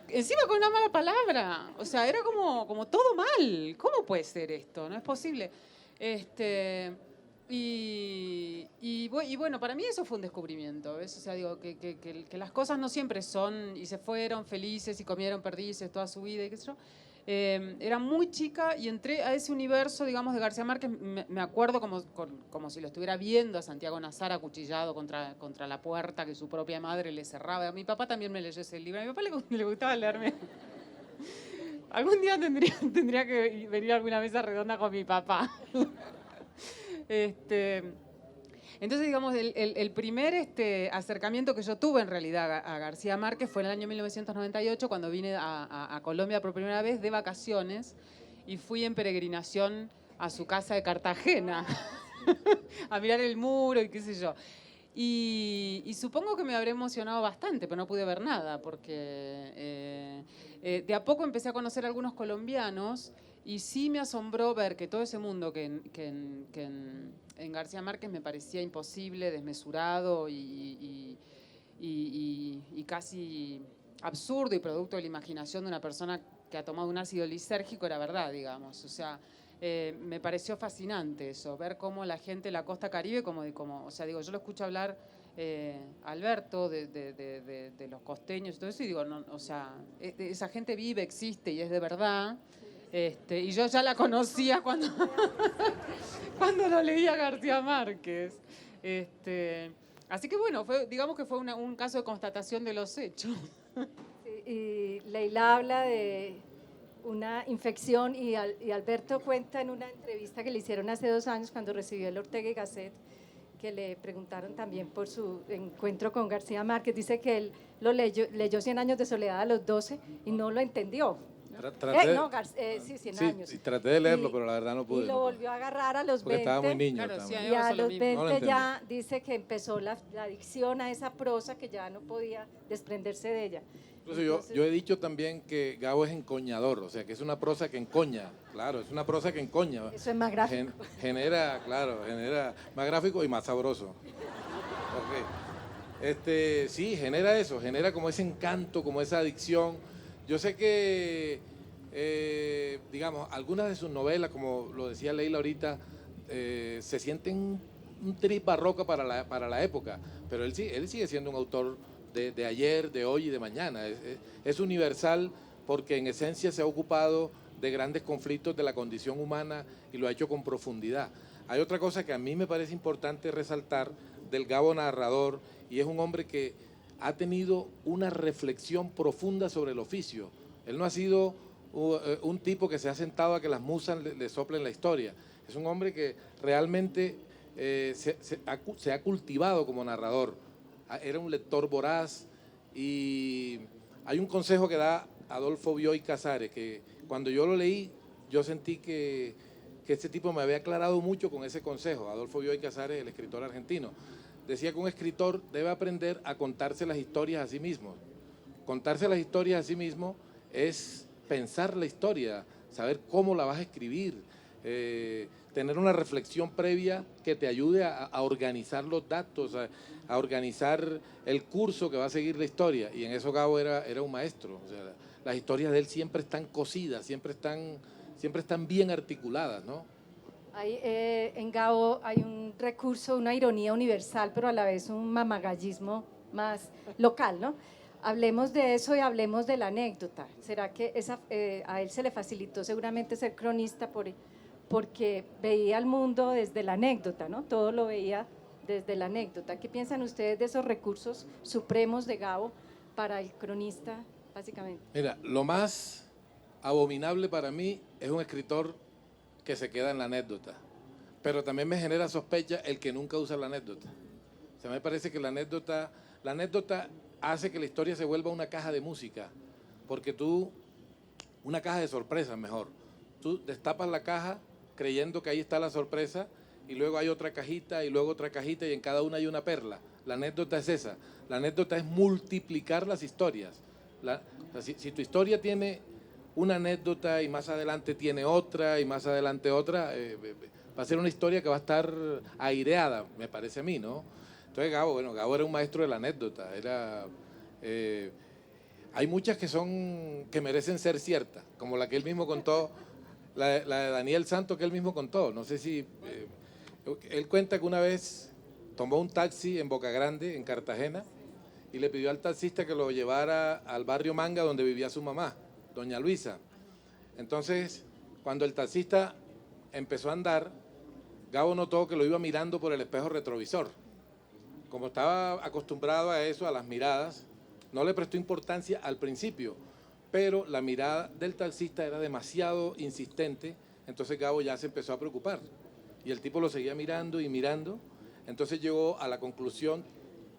Encima con una mala palabra. O sea, era como todo mal. ¿Cómo puede ser esto? No es posible. Y bueno, para mí eso fue un descubrimiento, ¿ves? O sea, digo, que las cosas no siempre son, y se fueron felices y comieron perdices toda su vida y qué sé yo. Era muy chica y entré a ese universo, digamos, de García Márquez. Me acuerdo como si lo estuviera viendo a Santiago Nazar acuchillado contra la puerta que su propia madre le cerraba. A mi papá también me leyó ese libro. A mi papá le gustaba leerme. Algún día tendría que venir a alguna mesa redonda con mi papá. Entonces, digamos, el primer acercamiento que yo tuve en realidad a García Márquez fue en el año 1998, cuando vine a Colombia por primera vez de vacaciones y fui en peregrinación a su casa de Cartagena a mirar el muro y qué sé yo. Y supongo que me habré emocionado bastante, pero no pude ver nada, porque de a poco empecé a conocer a algunos colombianos y sí me asombró ver que todo ese mundo que en García Márquez me parecía imposible, desmesurado y casi absurdo y producto de la imaginación de una persona que ha tomado un ácido lisérgico, era verdad, digamos. O sea, me pareció fascinante eso, ver cómo la gente de la costa caribe, o sea, digo, yo lo escucho hablar Alberto de los costeños y todo eso, y digo, no, o sea, esa gente vive, existe y es de verdad. Y yo ya la conocía cuando lo leía García Márquez. Así que bueno, digamos que fue un caso de constatación de los hechos. Sí, y Leila habla de una infección y Alberto cuenta en una entrevista que le hicieron hace 2 años cuando recibió el Ortega y Gasset, que le preguntaron también por su encuentro con García Márquez. Dice que él leyó 100 años de soledad a los 12 y no lo entendió. Sí, 100 años. Sí, traté de leerlo, pero la verdad no pude. Y lo volvió a agarrar a los 20. Porque estaba muy niño. Claro, sí, Y a los 20 ya dice que empezó la adicción a esa prosa que ya no podía desprenderse de ella. Entonces, yo he dicho también que Gabo es encoñador, o sea, que es una prosa que encoña, claro, es una prosa que encoña. Eso es más gráfico. Genera más gráfico y más sabroso. Okay. Sí, genera eso, genera como ese encanto, como esa adicción. Yo sé que, digamos, algunas de sus novelas, como lo decía Leila ahorita, se sienten un trip barroco para la época, pero él sigue siendo un autor de ayer, de hoy y de mañana. Es universal porque en esencia se ha ocupado de grandes conflictos de la condición humana y lo ha hecho con profundidad. Hay otra cosa que a mí me parece importante resaltar del Gabo narrador, y es un hombre que ha tenido una reflexión profunda sobre el oficio. Él no ha sido un tipo que se ha sentado a que las musas le soplen la historia. Es un hombre que realmente se ha cultivado como narrador. Era un lector voraz, y hay un consejo que da Adolfo Bioy Casares, que cuando yo lo leí, yo sentí que este tipo me había aclarado mucho con ese consejo. Adolfo Bioy Casares, el escritor argentino, decía que un escritor debe aprender a contarse las historias a sí mismo. Contarse las historias a sí mismo es pensar la historia, saber cómo la vas a escribir, tener una reflexión previa que te ayude a organizar los datos, a organizar el curso que va a seguir la historia. Y en eso Gabo era un maestro. O sea, las historias de él siempre están cosidas, siempre están bien articuladas, ¿no? En Gabo hay un recurso, una ironía universal, pero a la vez un mamagallismo más local, ¿no? Hablemos de eso y hablemos de la anécdota. ¿Será que a él se le facilitó seguramente ser cronista porque veía el mundo desde la anécdota, ¿no? Todo lo veía desde la anécdota. ¿Qué piensan ustedes de esos recursos supremos de Gabo para el cronista, básicamente? Mira, lo más abominable para mí es un escritor que se queda en la anécdota, pero también me genera sospecha el que nunca usa la anécdota. O sea, me parece que la anécdota hace que la historia se vuelva una caja de música, porque una caja de sorpresas mejor, tú destapas la caja creyendo que ahí está la sorpresa y luego hay otra cajita y luego otra cajita y en cada una hay una perla. La anécdota es esa, la anécdota es multiplicar las historias. O sea, si tu historia tiene una anécdota y más adelante tiene otra y más adelante otra, va a ser una historia que va a estar aireada, me parece a mí, ¿no? Entonces Gabo era un maestro de la anécdota, hay muchas que merecen ser ciertas, como la que él mismo contó, la de Daniel Santos que él mismo contó, no sé si, él cuenta que una vez tomó un taxi en Boca Grande, en Cartagena, y le pidió al taxista que lo llevara al barrio Manga donde vivía su mamá, doña Luisa. Entonces, cuando el taxista empezó a andar, Gabo notó que lo iba mirando por el espejo retrovisor. Como estaba acostumbrado a eso, a las miradas, no le prestó importancia al principio, pero la mirada del taxista era demasiado insistente, entonces Gabo ya se empezó a preocupar. Y el tipo lo seguía mirando y mirando, entonces llegó a la conclusión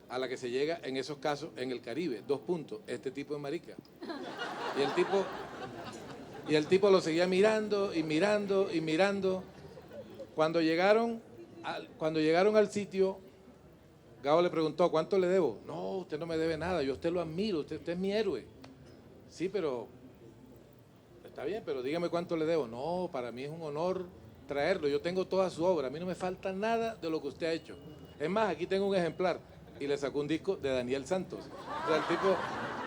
a la que se llega en esos casos en el Caribe, 2 puntos, este tipo es marica. Y el tipo lo seguía mirando y mirando y mirando. Cuando llegaron al sitio, Gabo le preguntó, ¿cuánto le debo? No, usted no me debe nada, yo a usted lo admiro, usted es mi héroe. Sí, pero está bien, pero dígame cuánto le debo. No, para mí es un honor traerlo, yo tengo toda su obra, a mí no me falta nada de lo que usted ha hecho. Es más, aquí tengo un ejemplar. Y le sacó un disco de Daniel Santos. O sea,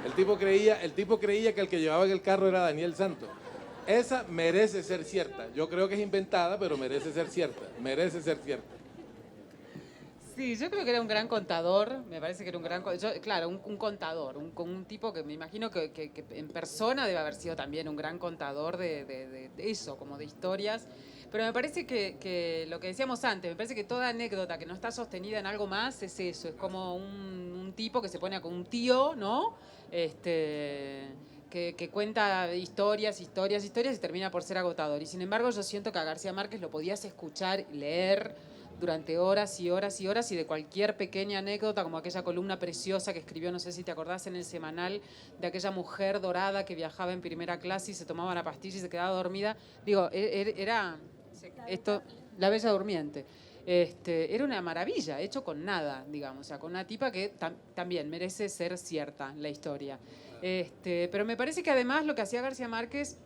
el tipo creía que el que llevaba en el carro era Daniel Santos. Esa merece ser cierta. Yo creo que es inventada, pero merece ser cierta. Merece ser cierta. Sí, yo creo que era un gran contador, me parece que era un gran, claro, un contador, un tipo que me imagino que en persona debe haber sido también un gran contador de eso, como de historias, pero me parece que lo que decíamos antes, me parece que toda anécdota que no está sostenida en algo más es eso, es como un tipo que se pone con un tío, ¿no? Que cuenta historias y termina por ser agotador. Y sin embargo yo siento que a García Márquez lo podías escuchar, leer durante horas y horas y horas, y de cualquier pequeña anécdota, como aquella columna preciosa que escribió, no sé si te acordás, en el Semanal, de aquella mujer dorada que viajaba en primera clase y se tomaba la pastilla y se quedaba dormida. Digo, era esto, La Bella Durmiente. Era una maravilla, hecho con nada, digamos, o sea, con una tipa que también merece ser cierta la historia. Pero me parece que además lo que hacía García Márquez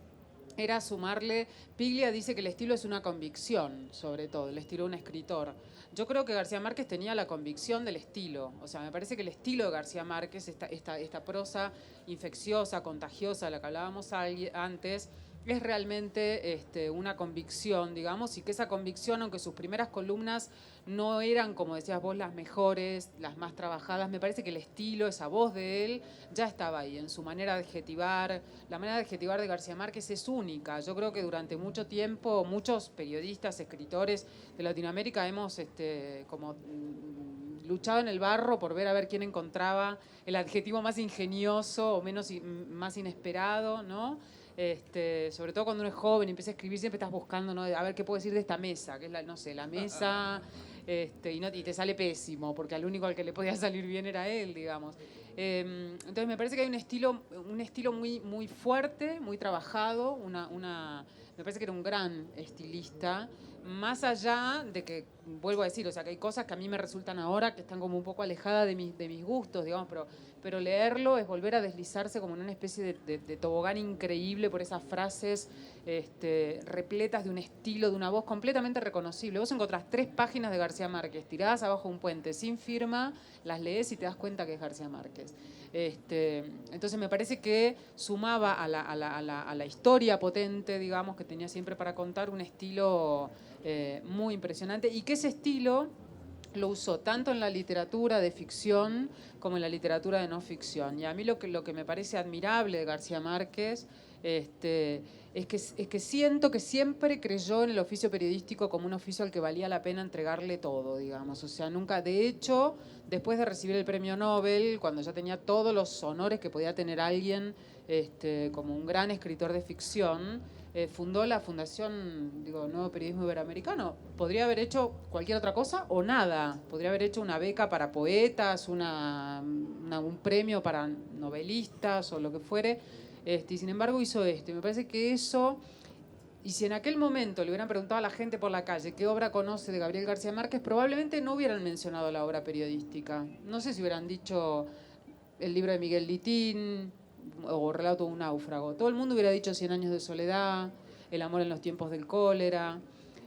era sumarle, Piglia dice que el estilo es una convicción, sobre todo, el estilo de un escritor. Yo creo que García Márquez tenía la convicción del estilo, o sea, me parece que el estilo de García Márquez, esta prosa infecciosa, contagiosa, de la que hablábamos antes, es realmente una convicción, digamos, y que esa convicción, aunque sus primeras columnas no eran, como decías vos, las mejores, las más trabajadas, me parece que el estilo, esa voz de él, ya estaba ahí, en su manera de adjetivar. La manera de adjetivar de García Márquez es única. Yo creo que durante mucho tiempo muchos periodistas, escritores de Latinoamérica hemos luchado en el barro por ver a ver quién encontraba el adjetivo más ingenioso o más inesperado, ¿no? Sobre todo cuando uno es joven y empieza a escribir, siempre estás buscando, ¿no? A ver qué puedo decir de esta mesa, que es la mesa, y te sale pésimo, porque al único al que le podía salir bien era él, digamos. Entonces me parece que hay un estilo muy, muy fuerte, muy trabajado, me parece que era un gran estilista, más allá de que, vuelvo a decir, o sea, que hay cosas que a mí me resultan ahora que están como un poco alejadas de mis gustos, digamos, pero leerlo es volver a deslizarse como en una especie de tobogán increíble por esas frases repletas de un estilo, de una voz completamente reconocible. Vos encontrás 3 páginas de García Márquez tiradas abajo de un puente sin firma, las lees y te das cuenta que es García Márquez. Entonces me parece que sumaba a la historia potente, digamos, que tenía siempre para contar, un estilo muy impresionante, y que ese estilo lo usó tanto en la literatura de ficción como en la literatura de no ficción. Y a mí lo que me parece admirable de García Márquez es que siento que siempre creyó en el oficio periodístico como un oficio al que valía la pena entregarle todo, digamos. O sea, nunca, de hecho, después de recibir el premio Nobel, cuando ya tenía todos los honores que podía tener alguien como un gran escritor de ficción, fundó la Fundación, Nuevo Periodismo Iberoamericano. Podría haber hecho cualquier otra cosa o nada. Podría haber hecho una beca para poetas, un premio para novelistas o lo que fuere. Y sin embargo hizo esto. Y me parece que eso... Y si en aquel momento le hubieran preguntado a la gente por la calle qué obra conoce de Gabriel García Márquez, probablemente no hubieran mencionado la obra periodística. No sé si hubieran dicho el libro de Miguel Litín o Relato de un náufrago. Todo el mundo hubiera dicho 100 años de soledad, El amor en los tiempos del cólera.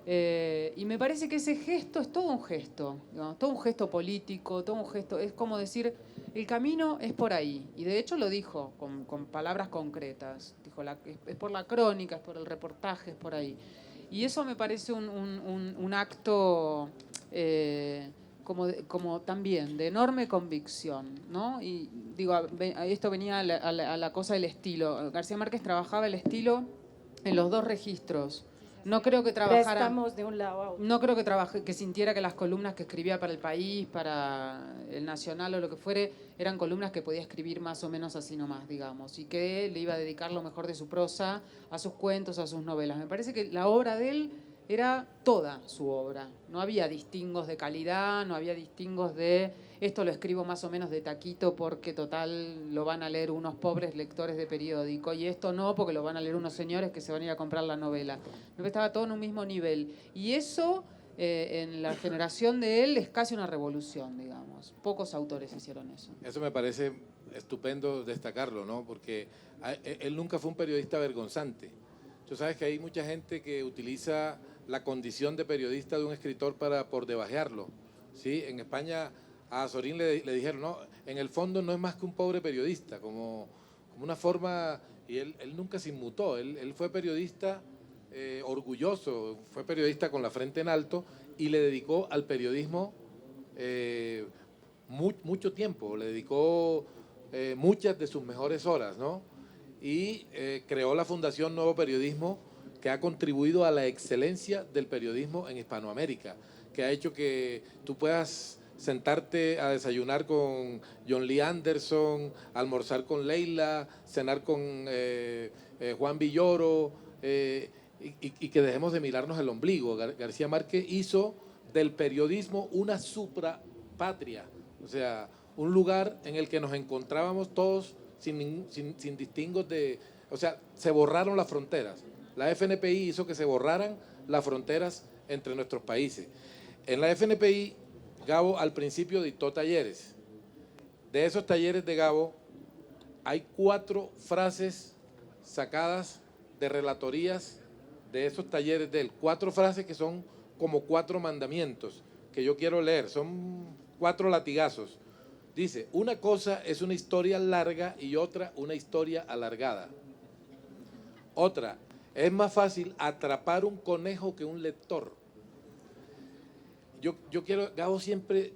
Y me parece que ese gesto es todo un gesto, digamos, todo un gesto político, todo un gesto, es como decir, el camino es por ahí. Y de hecho lo dijo con palabras concretas. Dijo, es por la crónica, es por el reportaje, es por ahí. Y eso me parece un acto como también de enorme convicción, ¿no? Y esto venía a la cosa del estilo. García Márquez trabajaba el estilo en los 2 registros. No creo que trabajara. Préstamos de un lado a otro. No creo que sintiera que las columnas que escribía para El País, para El Nacional o lo que fuere, eran columnas que podía escribir más o menos así nomás, digamos, y que le iba a dedicar lo mejor de su prosa a sus cuentos, a sus novelas. Me parece que la obra de él era toda su obra. No había distingos de calidad, no había distingos de esto lo escribo más o menos de taquito porque total lo van a leer unos pobres lectores de periódico y esto no porque lo van a leer unos señores que se van a ir a comprar la novela. Estaba todo en un mismo nivel. Y eso, en la generación de él, es casi una revolución, digamos. Pocos autores hicieron eso. Eso me parece estupendo destacarlo, ¿no? Porque él nunca fue un periodista vergonzante. Tú sabes que hay mucha gente que utiliza la condición de periodista de un escritor por debajearlo, ¿sí? En España a Azorín le dijeron, no, en el fondo no es más que un pobre periodista, como una forma, y él nunca se inmutó, él fue periodista orgulloso, fue periodista con la frente en alto y le dedicó al periodismo mucho tiempo, le dedicó muchas de sus mejores horas, ¿no? Y creó la Fundación Nuevo Periodismo, que ha contribuido a la excelencia del periodismo en Hispanoamérica, que ha hecho que tú puedas sentarte a desayunar con John Lee Anderson, almorzar con Leila, cenar con Juan Villoro, y que dejemos de mirarnos el ombligo. García Márquez hizo del periodismo una suprapatria, o sea, un lugar en el que nos encontrábamos todos sin distingos de... O sea, se borraron las fronteras. La FNPI hizo que se borraran las fronteras entre nuestros países. En la FNPI, Gabo al principio dictó talleres. De esos talleres de Gabo, hay 4 frases sacadas de relatorías de esos talleres de él. 4 frases que son como 4 mandamientos que yo quiero leer. Son 4 latigazos. Dice, una cosa es una historia larga y otra una historia alargada. Otra, es más fácil atrapar un conejo que un lector. Yo quiero, Gabo siempre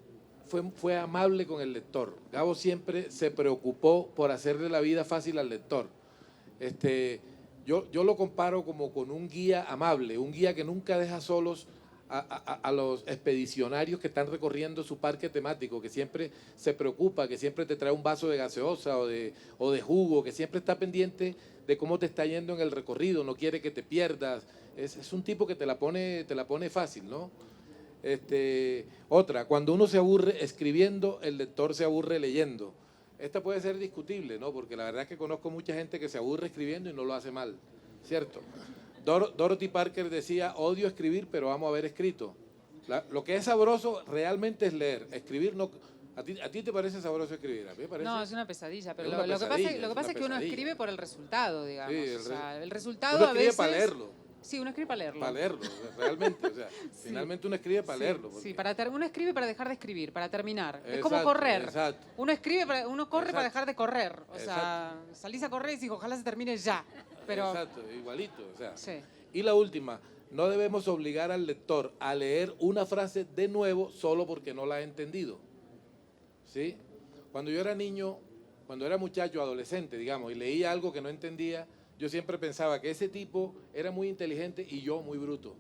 fue amable con el lector. Gabo siempre se preocupó por hacerle la vida fácil al lector. Yo lo comparo como con un guía amable, un guía que nunca deja solos a los expedicionarios que están recorriendo su parque temático, que siempre se preocupa, que siempre te trae un vaso de gaseosa o de jugo, que siempre está pendiente de cómo te está yendo en el recorrido, no quiere que te pierdas. Es un tipo que te la pone fácil, ¿no? Otra, cuando uno se aburre escribiendo, el lector se aburre leyendo. Esta puede ser discutible, ¿no? Porque la verdad es que conozco mucha gente que se aburre escribiendo y no lo hace mal, ¿cierto? Dorothy Parker decía, odio escribir, pero amo haber escrito. Lo que es sabroso realmente es leer. Escribir no... ¿A ti te parece sabroso escribir? A mí me parece... No, es una pesadilla, pero Es una lo que pesadilla, pasa es que uno pesadilla. escribe por el resultado, digamos. Sí, O sea, el resultado uno a escribe veces... para leerlo. Sí, uno escribe para leerlo. Para leerlo, realmente. O sea, Sí. finalmente uno escribe para Sí, leerlo. Porque... Sí, uno escribe para dejar de escribir, para terminar. Es Exacto, como correr. exacto. Uno corre para Exacto. dejar de correr. O sea, salís a correr y dices, ojalá se termine ya. Pero, Exacto, igualito. O sea. sí. Y la última, no debemos obligar al lector a leer una frase de nuevo solo porque no la ha entendido. ¿Sí? Cuando yo era niño, cuando era muchacho, adolescente, digamos, y leía algo que no entendía, yo siempre pensaba que ese tipo era muy inteligente y yo muy bruto.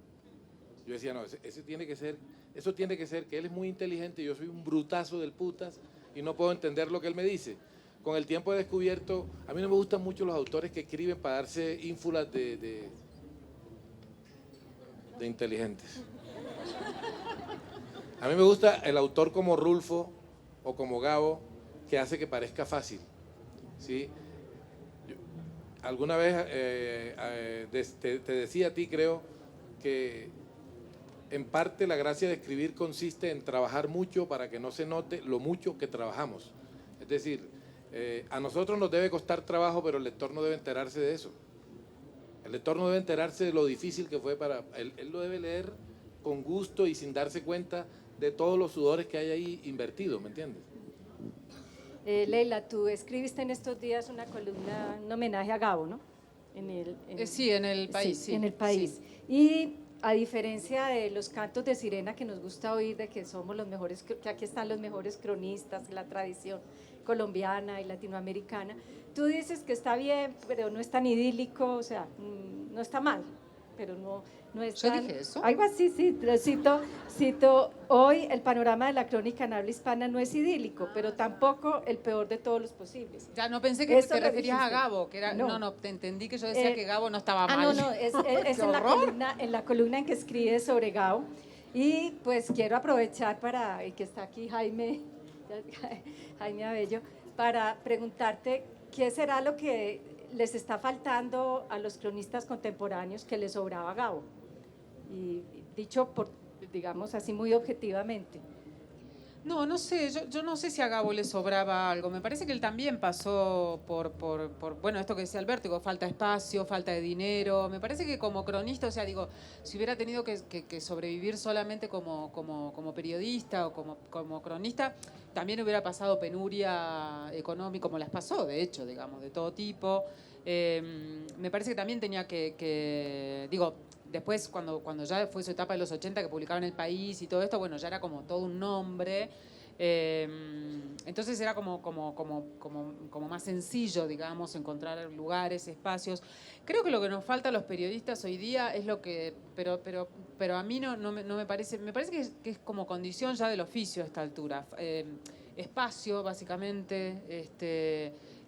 Yo decía, no, ese tiene que ser, eso tiene que ser que él es muy inteligente y yo soy un brutazo del putas y no puedo entender lo que él me dice. Con el tiempo he descubierto, a mí no me gustan mucho los autores que escriben para darse ínfulas de inteligentes. A mí me gusta el autor como Rulfo o como Gabo, que hace que parezca fácil, ¿sí? Alguna vez te decía a ti, creo, que en parte la gracia de escribir consiste en trabajar mucho para que no se note lo mucho que trabajamos. Es decir, a nosotros nos debe costar trabajo, pero el lector no debe enterarse de eso. El lector no debe enterarse de lo difícil que fue para... Él lo debe leer con gusto y sin darse cuenta de todos los sudores que hay ahí invertidos, ¿me entiendes? Leila, tú escribiste en estos días una columna, un homenaje a Gabo, ¿no? Sí, en El País. Sí, Sí, en El País. sí. Y a diferencia de los cantos de sirena que nos gusta oír, de que somos los mejores, que aquí están los mejores cronistas, la tradición colombiana y latinoamericana, tú dices que está bien, pero no es tan idílico, o sea, no está mal, pero no es ¿Yo tan... dije eso? Algo así, sí, lo cito, hoy el panorama de la crónica en habla hispana no es idílico, pero tampoco el peor de todos los posibles. Ya no pensé que Eso te lo referías a dijiste. Gabo, que era... No. No, te entendí que yo decía que Gabo no estaba mal. No, es ¡Qué en, horror! en la columna en que escribe sobre Gabo. Y pues quiero aprovechar para, y que está aquí Jaime Abello, para preguntarte qué será lo que les está faltando a los cronistas contemporáneos que les sobraba a Gabo. Y dicho, digamos así muy objetivamente. No sé, yo no sé si a Gabo le sobraba algo. Me parece que él también pasó por bueno, esto que decía Alberto, digo, falta de espacio, falta de dinero. Me parece que como cronista, o sea, digo, si hubiera tenido que sobrevivir solamente como periodista o como cronista, también hubiera pasado penuria económica, como las pasó, de hecho, digamos, de todo tipo. Me parece que también tenía digo, después, cuando ya fue su etapa de los 80, que publicaban El País y todo esto, bueno, ya era como todo un nombre. Entonces era como más sencillo, digamos, encontrar lugares, espacios. Creo que lo que nos falta a los periodistas hoy día es lo que... Pero a mí no me parece... Me parece que es como condición ya del oficio a esta altura. Espacio, básicamente.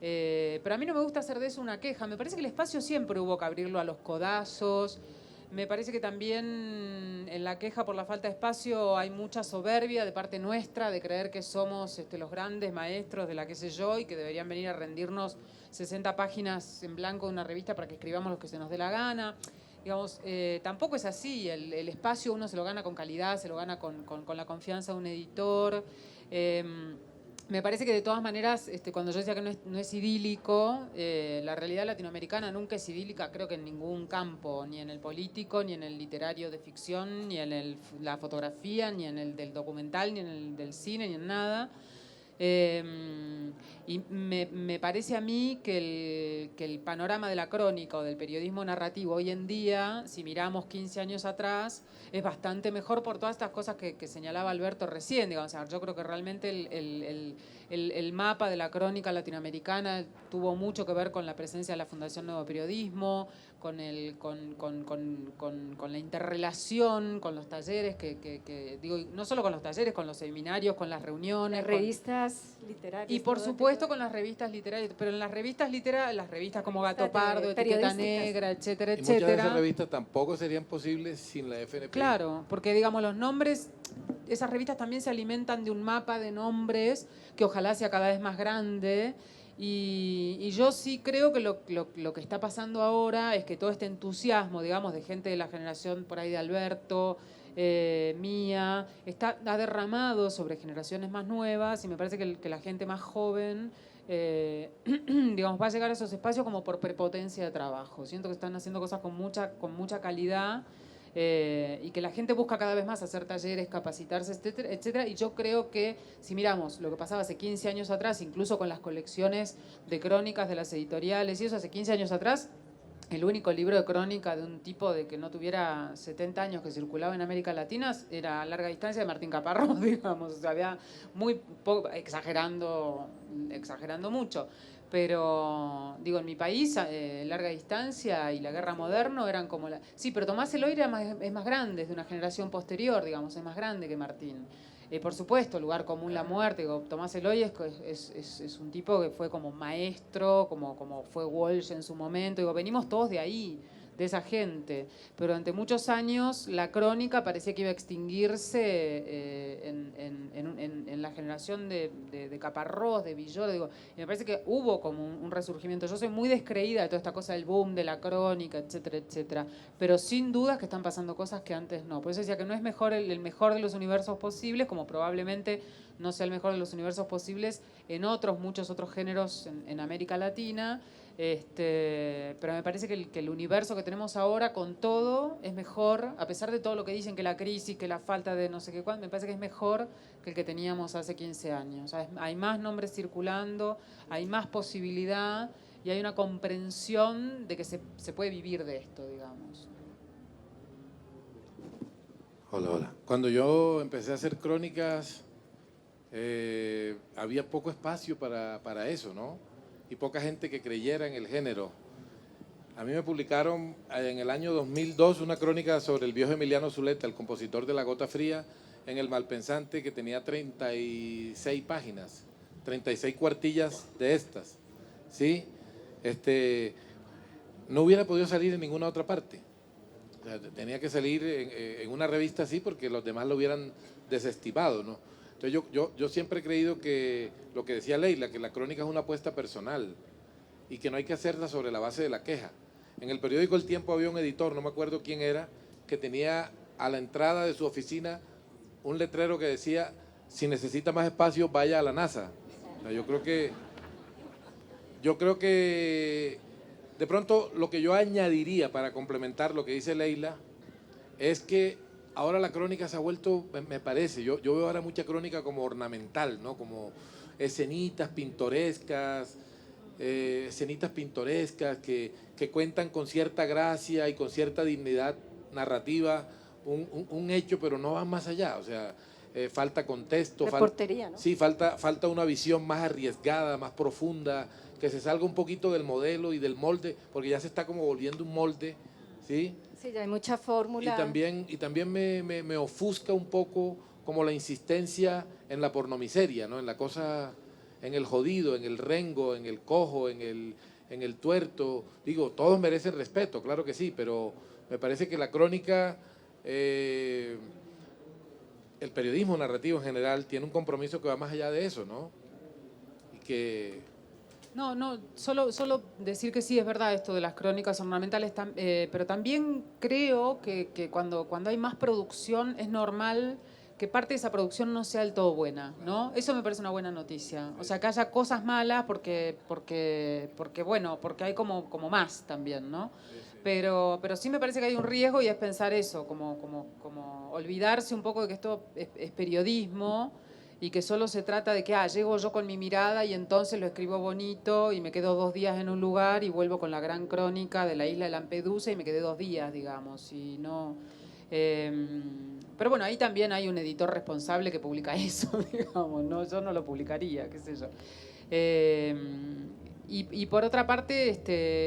Pero a mí no me gusta hacer de eso una queja. Me parece que el espacio siempre hubo que abrirlo a los codazos. Me parece que también en la queja por la falta de espacio hay mucha soberbia de parte nuestra, de creer que somos los grandes maestros de la qué sé yo y que deberían venir a rendirnos 60 páginas en blanco de una revista para que escribamos lo que se nos dé la gana. Digamos, tampoco es así. El espacio uno se lo gana con calidad, se lo gana con la confianza de un editor. Me parece que de todas maneras, cuando yo decía que no es idílico, la realidad latinoamericana nunca es idílica, creo que en ningún campo, ni en el político, ni en el literario de ficción, ni en la fotografía, ni en el del documental, ni en el del cine, ni en nada. Y me parece a mí que el panorama de la crónica o del periodismo narrativo hoy en día, si miramos 15 años atrás, es bastante mejor por todas estas cosas que señalaba Alberto recién. Digamos, o sea, yo creo que realmente el mapa de la crónica latinoamericana tuvo mucho que ver con la presencia de la Fundación Nuevo Periodismo, con la interrelación, con los talleres, digo, no solo con los talleres, con los seminarios, con las reuniones. Las revistas literarias. Y por todo supuesto tipo. con las revistas literarias, pero en las revistas literarias, las revistas como Gato Revistas Pardo, Etiqueta periodísticas. Negra, etcétera, Y muchas de esas etcétera. revistas tampoco serían posibles sin la FNP. Claro, porque digamos los nombres, esas revistas también se alimentan de un mapa de nombres que ojalá sea cada vez más grande Y yo sí creo que lo que está pasando ahora es que todo este entusiasmo, digamos, de gente de la generación por ahí de Alberto, mía, ha derramado sobre generaciones más nuevas y me parece que la gente más joven, digamos, va a llegar a esos espacios como por prepotencia de trabajo. Siento que están haciendo cosas con mucha calidad. Y que la gente busca cada vez más hacer talleres, capacitarse, etcétera, etcétera. Y yo creo que si miramos lo que pasaba hace 15 años atrás, incluso con las colecciones de crónicas de las editoriales y eso, hace 15 años atrás, el único libro de crónica de un tipo de que no tuviera 70 años que circulaba en América Latina era A larga distancia de Martín Caparrós, digamos. O sea, había muy poco, exagerando mucho. Pero, digo, en mi país, Larga Distancia y La Guerra Moderno eran como la... Sí, pero Tomás Eloy es más grande, es de una generación posterior, digamos, es más grande que Martín. Por supuesto, Lugar Común, La Muerte. Digo, Tomás Eloy es un tipo que fue como maestro, como fue Walsh en su momento. Digo, venimos todos de ahí, de esa gente. Pero durante muchos años la crónica parecía que iba a extinguirse en la generación de Caparrós, de Villoro. Digo, y me parece que hubo como un resurgimiento. Yo soy muy descreída de toda esta cosa del boom, de la crónica, etcétera, etcétera. Pero sin dudas que están pasando cosas que antes no. Por eso decía que no es mejor el mejor de los universos posibles, como probablemente no sea el mejor de los universos posibles en muchos otros géneros en América Latina. Pero me parece que el universo que tenemos ahora con todo es mejor, a pesar de todo lo que dicen, que la crisis, que la falta de no sé qué cuánto, me parece que es mejor que el que teníamos hace 15 años. O sea, hay más nombres circulando, hay más posibilidad y hay una comprensión de que se puede vivir de esto, digamos. Hola, hola. Cuando yo empecé a hacer crónicas, había poco espacio para eso, ¿no? Y poca gente que creyera en el género. A mí me publicaron en el año 2002 una crónica sobre el viejo Emiliano Zuleta, el compositor de La Gota Fría, en El Malpensante, que tenía 36 páginas, 36 cuartillas de estas, ¿sí? No hubiera podido salir en ninguna otra parte. O sea, tenía que salir en una revista así porque los demás lo hubieran desestimado, ¿no? Entonces yo siempre he creído que lo que decía Leila, que la crónica es una apuesta personal y que no hay que hacerla sobre la base de la queja. En el periódico El Tiempo había un editor, no me acuerdo quién era, que tenía a la entrada de su oficina un letrero que decía: si necesita más espacio, vaya a la NASA. O sea, yo creo que de pronto lo que yo añadiría para complementar lo que dice Leila es que ahora la crónica se ha vuelto, me parece, yo veo ahora mucha crónica como ornamental, ¿no? Como escenitas pintorescas que cuentan con cierta gracia y con cierta dignidad narrativa un hecho, pero no van más allá. O sea, falta contexto, reportería, ¿no? Sí, falta una visión más arriesgada, más profunda, que se salga un poquito del modelo y del molde, porque ya se está como volviendo un molde, ¿sí? Sí, ya hay mucha fórmula. Y también me ofusca un poco como la insistencia en la pornomiseria, ¿no? En la cosa, en el jodido, en el rengo, en el cojo, en el tuerto. Digo, todos merecen respeto, claro que sí, pero me parece que la crónica, el periodismo narrativo en general, tiene un compromiso que va más allá de eso, ¿no? Y que... No, solo decir que sí, es verdad esto de las crónicas ornamentales, pero también creo que cuando hay más producción es normal que parte de esa producción no sea del todo buena, ¿no? Eso me parece una buena noticia. O sea, que haya cosas malas porque hay como más también, ¿no? Pero sí me parece que hay un riesgo y es pensar eso, como olvidarse un poco de que esto es periodismo y que solo se trata de que llego yo con mi mirada y entonces lo escribo bonito y me quedo 2 días en un lugar y vuelvo con la gran crónica de la isla de Lampedusa y me quedé 2 días, digamos, y no... pero bueno, ahí también hay un editor responsable que publica eso, digamos, ¿no? Yo no lo publicaría, qué sé yo. Y por otra parte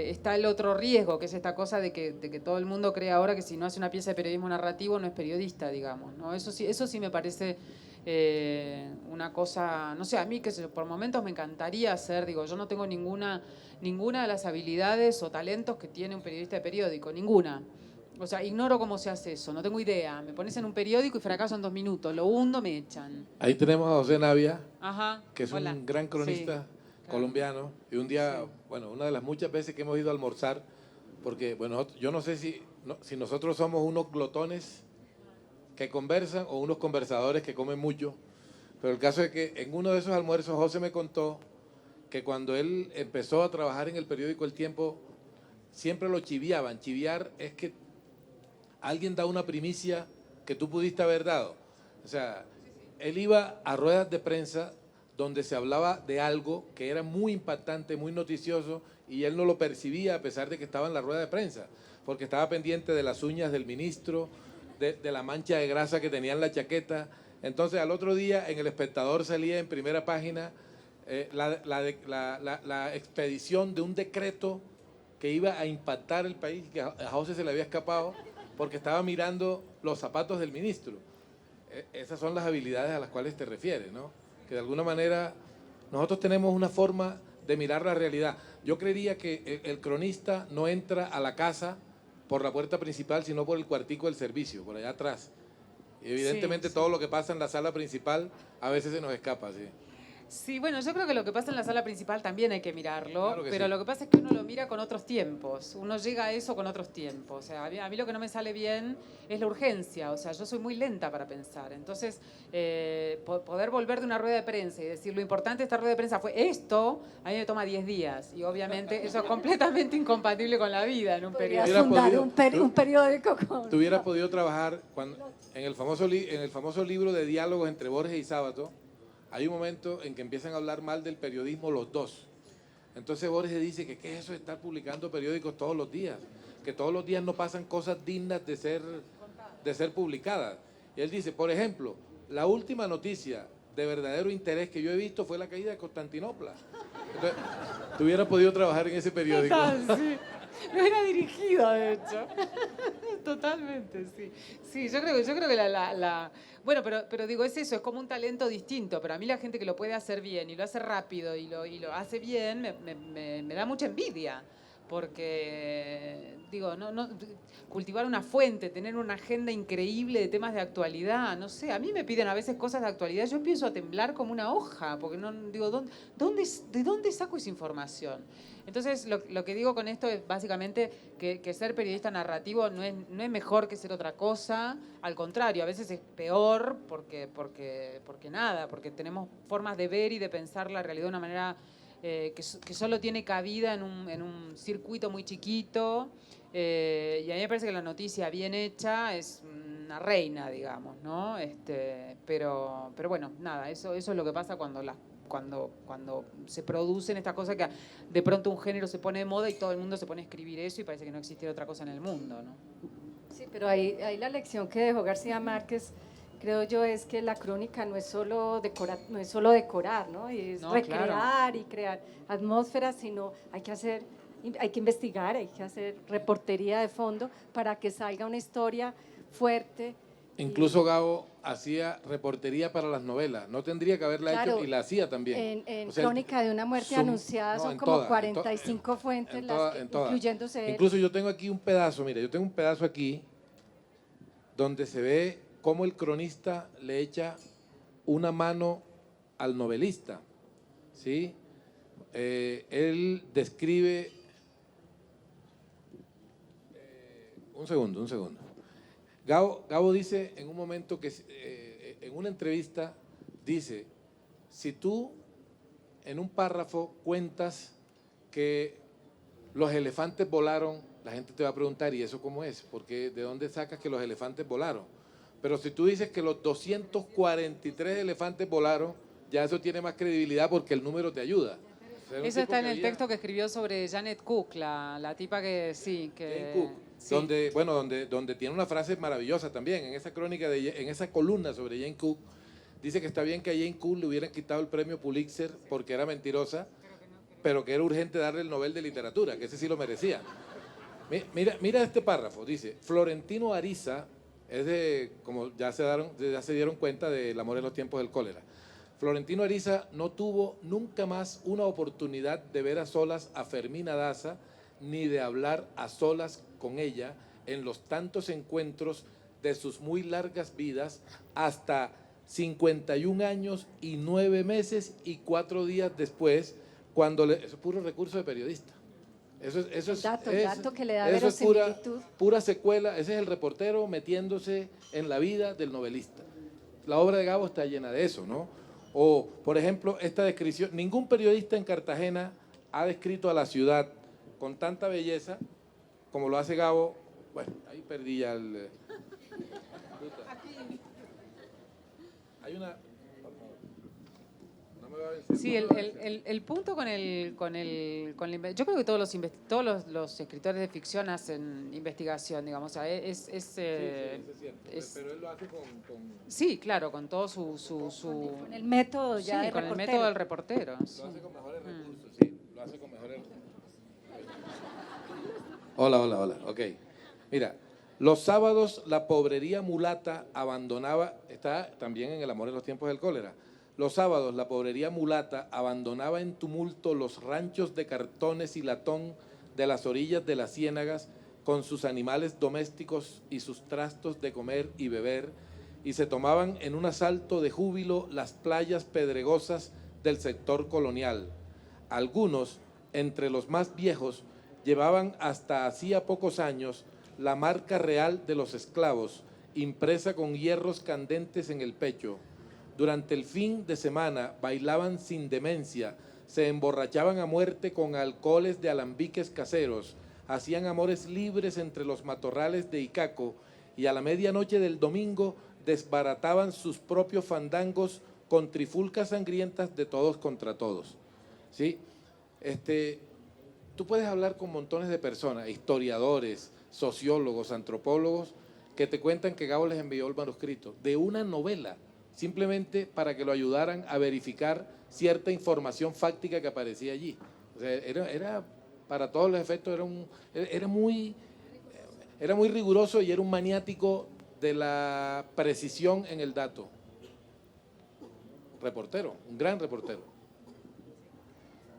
está el otro riesgo, que es esta cosa de que todo el mundo cree ahora que si no hace una pieza de periodismo narrativo no es periodista, digamos, ¿no? Eso sí me parece una cosa, no sé, a mí que por momentos me encantaría hacer, digo, yo no tengo ninguna de las habilidades o talentos que tiene un periodista de periódico, ninguna. O sea, ignoro cómo se hace eso, no tengo idea. Me pones en un periódico y fracaso en 2 minutos, lo hundo, me echan. Ahí tenemos a José Navia, Ajá, que es hola. un gran cronista, colombiano, y un día, bueno, una de las muchas veces que hemos ido a almorzar, porque, bueno, yo no sé si nosotros somos unos glotones que conversan o unos conversadores que comen mucho, pero el caso es que en uno de esos almuerzos José me contó que cuando él empezó a trabajar en el periódico El Tiempo, siempre lo chiviaban. Chiviar es que alguien da una primicia que tú pudiste haber dado. O sea, él iba a ruedas de prensa donde se hablaba de algo que era muy impactante, muy noticioso, y él no lo percibía a pesar de que estaba en la rueda de prensa, porque estaba pendiente de las uñas del ministro, de la mancha de grasa que tenía en la chaqueta. Entonces, al otro día, en El Espectador salía en primera página la expedición de un decreto que iba a impactar el país, que a José se le había escapado porque estaba mirando los zapatos del ministro. Esas son las habilidades a las cuales te refieres, ¿no? Que de alguna manera nosotros tenemos una forma de mirar la realidad. Yo creería que el cronista no entra a la casa por la puerta principal, sino por el cuartico del servicio, por allá atrás. Y evidentemente todo lo que pasa en la sala principal a veces se nos escapa, ¿sí? Sí, bueno, yo creo que lo que pasa en la sala principal también hay que mirarlo, Claro que pero sí. lo que pasa es que uno lo mira con otros tiempos, uno llega a eso con otros tiempos. O sea, a mí lo que no me sale bien es la urgencia, o sea, yo soy muy lenta para pensar. Entonces, poder volver de una rueda de prensa y decir lo importante de esta rueda de prensa fue esto, a mí me toma 10 días. Y obviamente eso es completamente incompatible con la vida en un Podrías periodo. fundar un periódico con... Tú hubieras podido trabajar en el famoso libro de diálogos entre Borges y Sábato. Hay un momento en que empiezan a hablar mal del periodismo los dos. Entonces Borges dice que qué es eso de estar publicando periódicos todos los días, que todos los días no pasan cosas dignas de ser publicadas. Y él dice, por ejemplo, la última noticia de verdadero interés que yo he visto fue la caída de Constantinopla. Entonces, tú hubieras podido trabajar en ese periódico. Total, sí. Lo era dirigido, de hecho. Totalmente, sí. Sí, yo creo que bueno, pero digo, es eso, es como un talento distinto, pero a mí la gente que lo puede hacer bien y lo hace rápido y lo hace bien, me da mucha envidia. Porque, digo, cultivar una fuente, tener una agenda increíble de temas de actualidad, no sé, a mí me piden a veces cosas de actualidad, yo empiezo a temblar como una hoja, porque no digo, ¿de dónde saco esa información? Entonces, lo que digo con esto es básicamente que ser periodista narrativo no es mejor que ser otra cosa, al contrario, a veces es peor porque nada, porque tenemos formas de ver y de pensar la realidad de una manera que solo tiene cabida en un circuito muy chiquito, y a mí me parece que la noticia bien hecha es una reina, digamos, ¿no? Pero bueno, nada, eso es lo que pasa cuando se producen estas cosas que de pronto un género se pone de moda y todo el mundo se pone a escribir eso y parece que no existiera otra cosa en el mundo, ¿no? Sí, pero ahí la lección que dejó García Márquez, creo yo, es que la crónica no es solo decorar, ¿no? Y es recrear, claro, y crear atmósferas, sino hay que investigar, hay que hacer reportería de fondo para que salga una historia fuerte. Incluso Gabo hacía reportería para las novelas. No tendría que haberla hecho y la hacía también. En o sea, Crónica de una muerte anunciada son como 45 fuentes, incluyéndose él. Incluso yo tengo aquí un pedazo, mira, yo tengo un pedazo aquí donde se ve cómo el cronista le echa una mano al novelista, ¿sí? Él describe... Un segundo. Gabo dice en un momento que, en una entrevista, dice, si tú en un párrafo cuentas que los elefantes volaron, la gente te va a preguntar, ¿y eso cómo es? Porque ¿de dónde sacas que los elefantes volaron? Pero si tú dices que los 243 elefantes volaron, ya eso tiene más credibilidad porque el número te ayuda. O sea, eso está en el texto que escribió sobre Janet Cook, la tipa que sí, que... Jane Cook, sí. Donde tiene una frase maravillosa también, en esa crónica, en esa columna sobre Jane Cook, dice que está bien que a Jane Cook le hubieran quitado el premio Pulitzer porque era mentirosa, pero que era urgente darle el Nobel de Literatura, que ese sí lo merecía. Mira este párrafo, dice, Florentino Ariza, como ya se dieron cuenta del amor en los tiempos del cólera, Florentino Ariza no tuvo nunca más una oportunidad de ver a solas a Fermina Daza, ni de hablar a solas con ella en los tantos encuentros de sus muy largas vidas, hasta 51 años y 9 meses y 4 días después, eso es puro recurso de periodista. Eso es El dato que le da eso es pura, verosimilitud. pura secuela. Ese es el reportero metiéndose en la vida del novelista. La obra de Gabo está llena de eso, ¿no? O, por ejemplo, esta descripción. Ningún periodista en Cartagena ha descrito a la ciudad con tanta belleza como lo hace Gabo. Bueno, ahí perdí ya el... Hay una... No me va a vencer. Sí, el punto yo creo que todos los escritores de ficción hacen investigación, digamos, o sea, Sí, eso es cierto. Pero él lo hace con... Sí, claro, con todo su Con el método ya sí, de con el reportero. método del reportero. Lo hace con mejores recursos, sí. Lo hace con mejores... Hola, ok. Mira, los sábados la pobrería mulata abandonaba, está también en El amor en los tiempos del cólera, los sábados la pobrería mulata abandonaba en tumulto los ranchos de cartones y latón de las orillas de las ciénagas con sus animales domésticos y sus trastos de comer y beber, y se tomaban en un asalto de júbilo las playas pedregosas del sector colonial. Algunos, entre los más viejos, llevaban hasta hacía pocos años la marca real de los esclavos, impresa con hierros candentes en el pecho. Durante el fin de semana bailaban sin demencia, se emborrachaban a muerte con alcoholes de alambiques caseros, hacían amores libres entre los matorrales de Icaco y a la medianoche del domingo desbarataban sus propios fandangos con trifulcas sangrientas de todos contra todos. ¿Sí? Tú puedes hablar con montones de personas, historiadores, sociólogos, antropólogos, que te cuentan que Gabo les envió el manuscrito de una novela, simplemente para que lo ayudaran a verificar cierta información fáctica que aparecía allí. O sea, era para todos los efectos, era muy riguroso y era un maniático de la precisión en el dato. Reportero, un gran reportero.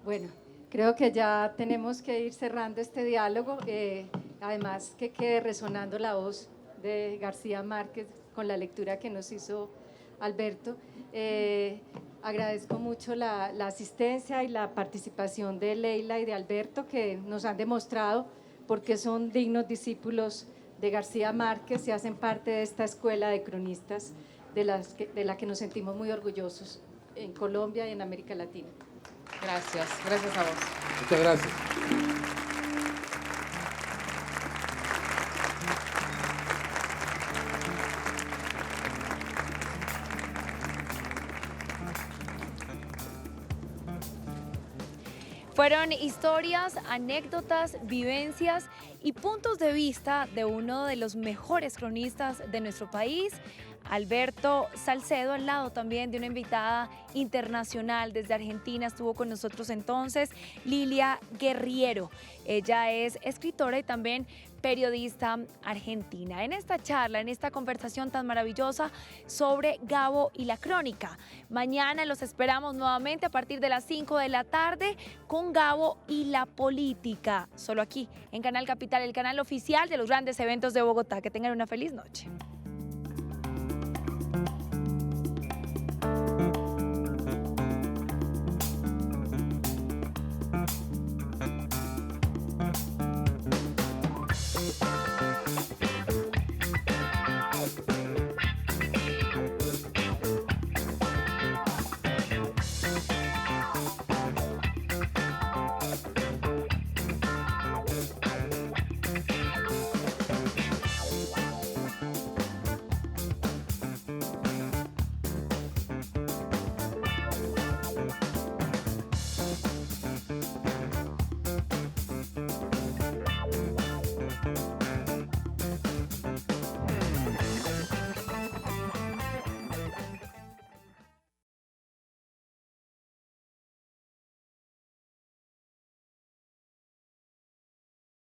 Bueno, creo que ya tenemos que ir cerrando este diálogo. Además, que quede resonando la voz de García Márquez con la lectura que nos hizo Alberto. Agradezco mucho la asistencia y la participación de Leila y de Alberto, que nos han demostrado por qué son dignos discípulos de García Márquez y hacen parte de esta escuela de cronistas de la que nos sentimos muy orgullosos en Colombia y en América Latina. Gracias a vos. Muchas gracias. Fueron historias, anécdotas, vivencias y puntos de vista de uno de los mejores cronistas de nuestro país, Alberto Salcedo, al lado también de una invitada internacional desde Argentina. Estuvo con nosotros entonces Lilia Guerriero. Ella es escritora y también periodista argentina. En esta charla, en esta conversación tan maravillosa sobre Gabo y la crónica. Mañana los esperamos nuevamente a partir de las 5 de la tarde con Gabo y la política. Solo aquí en Canal Capital, el canal oficial de los grandes eventos de Bogotá. Que tengan una feliz noche.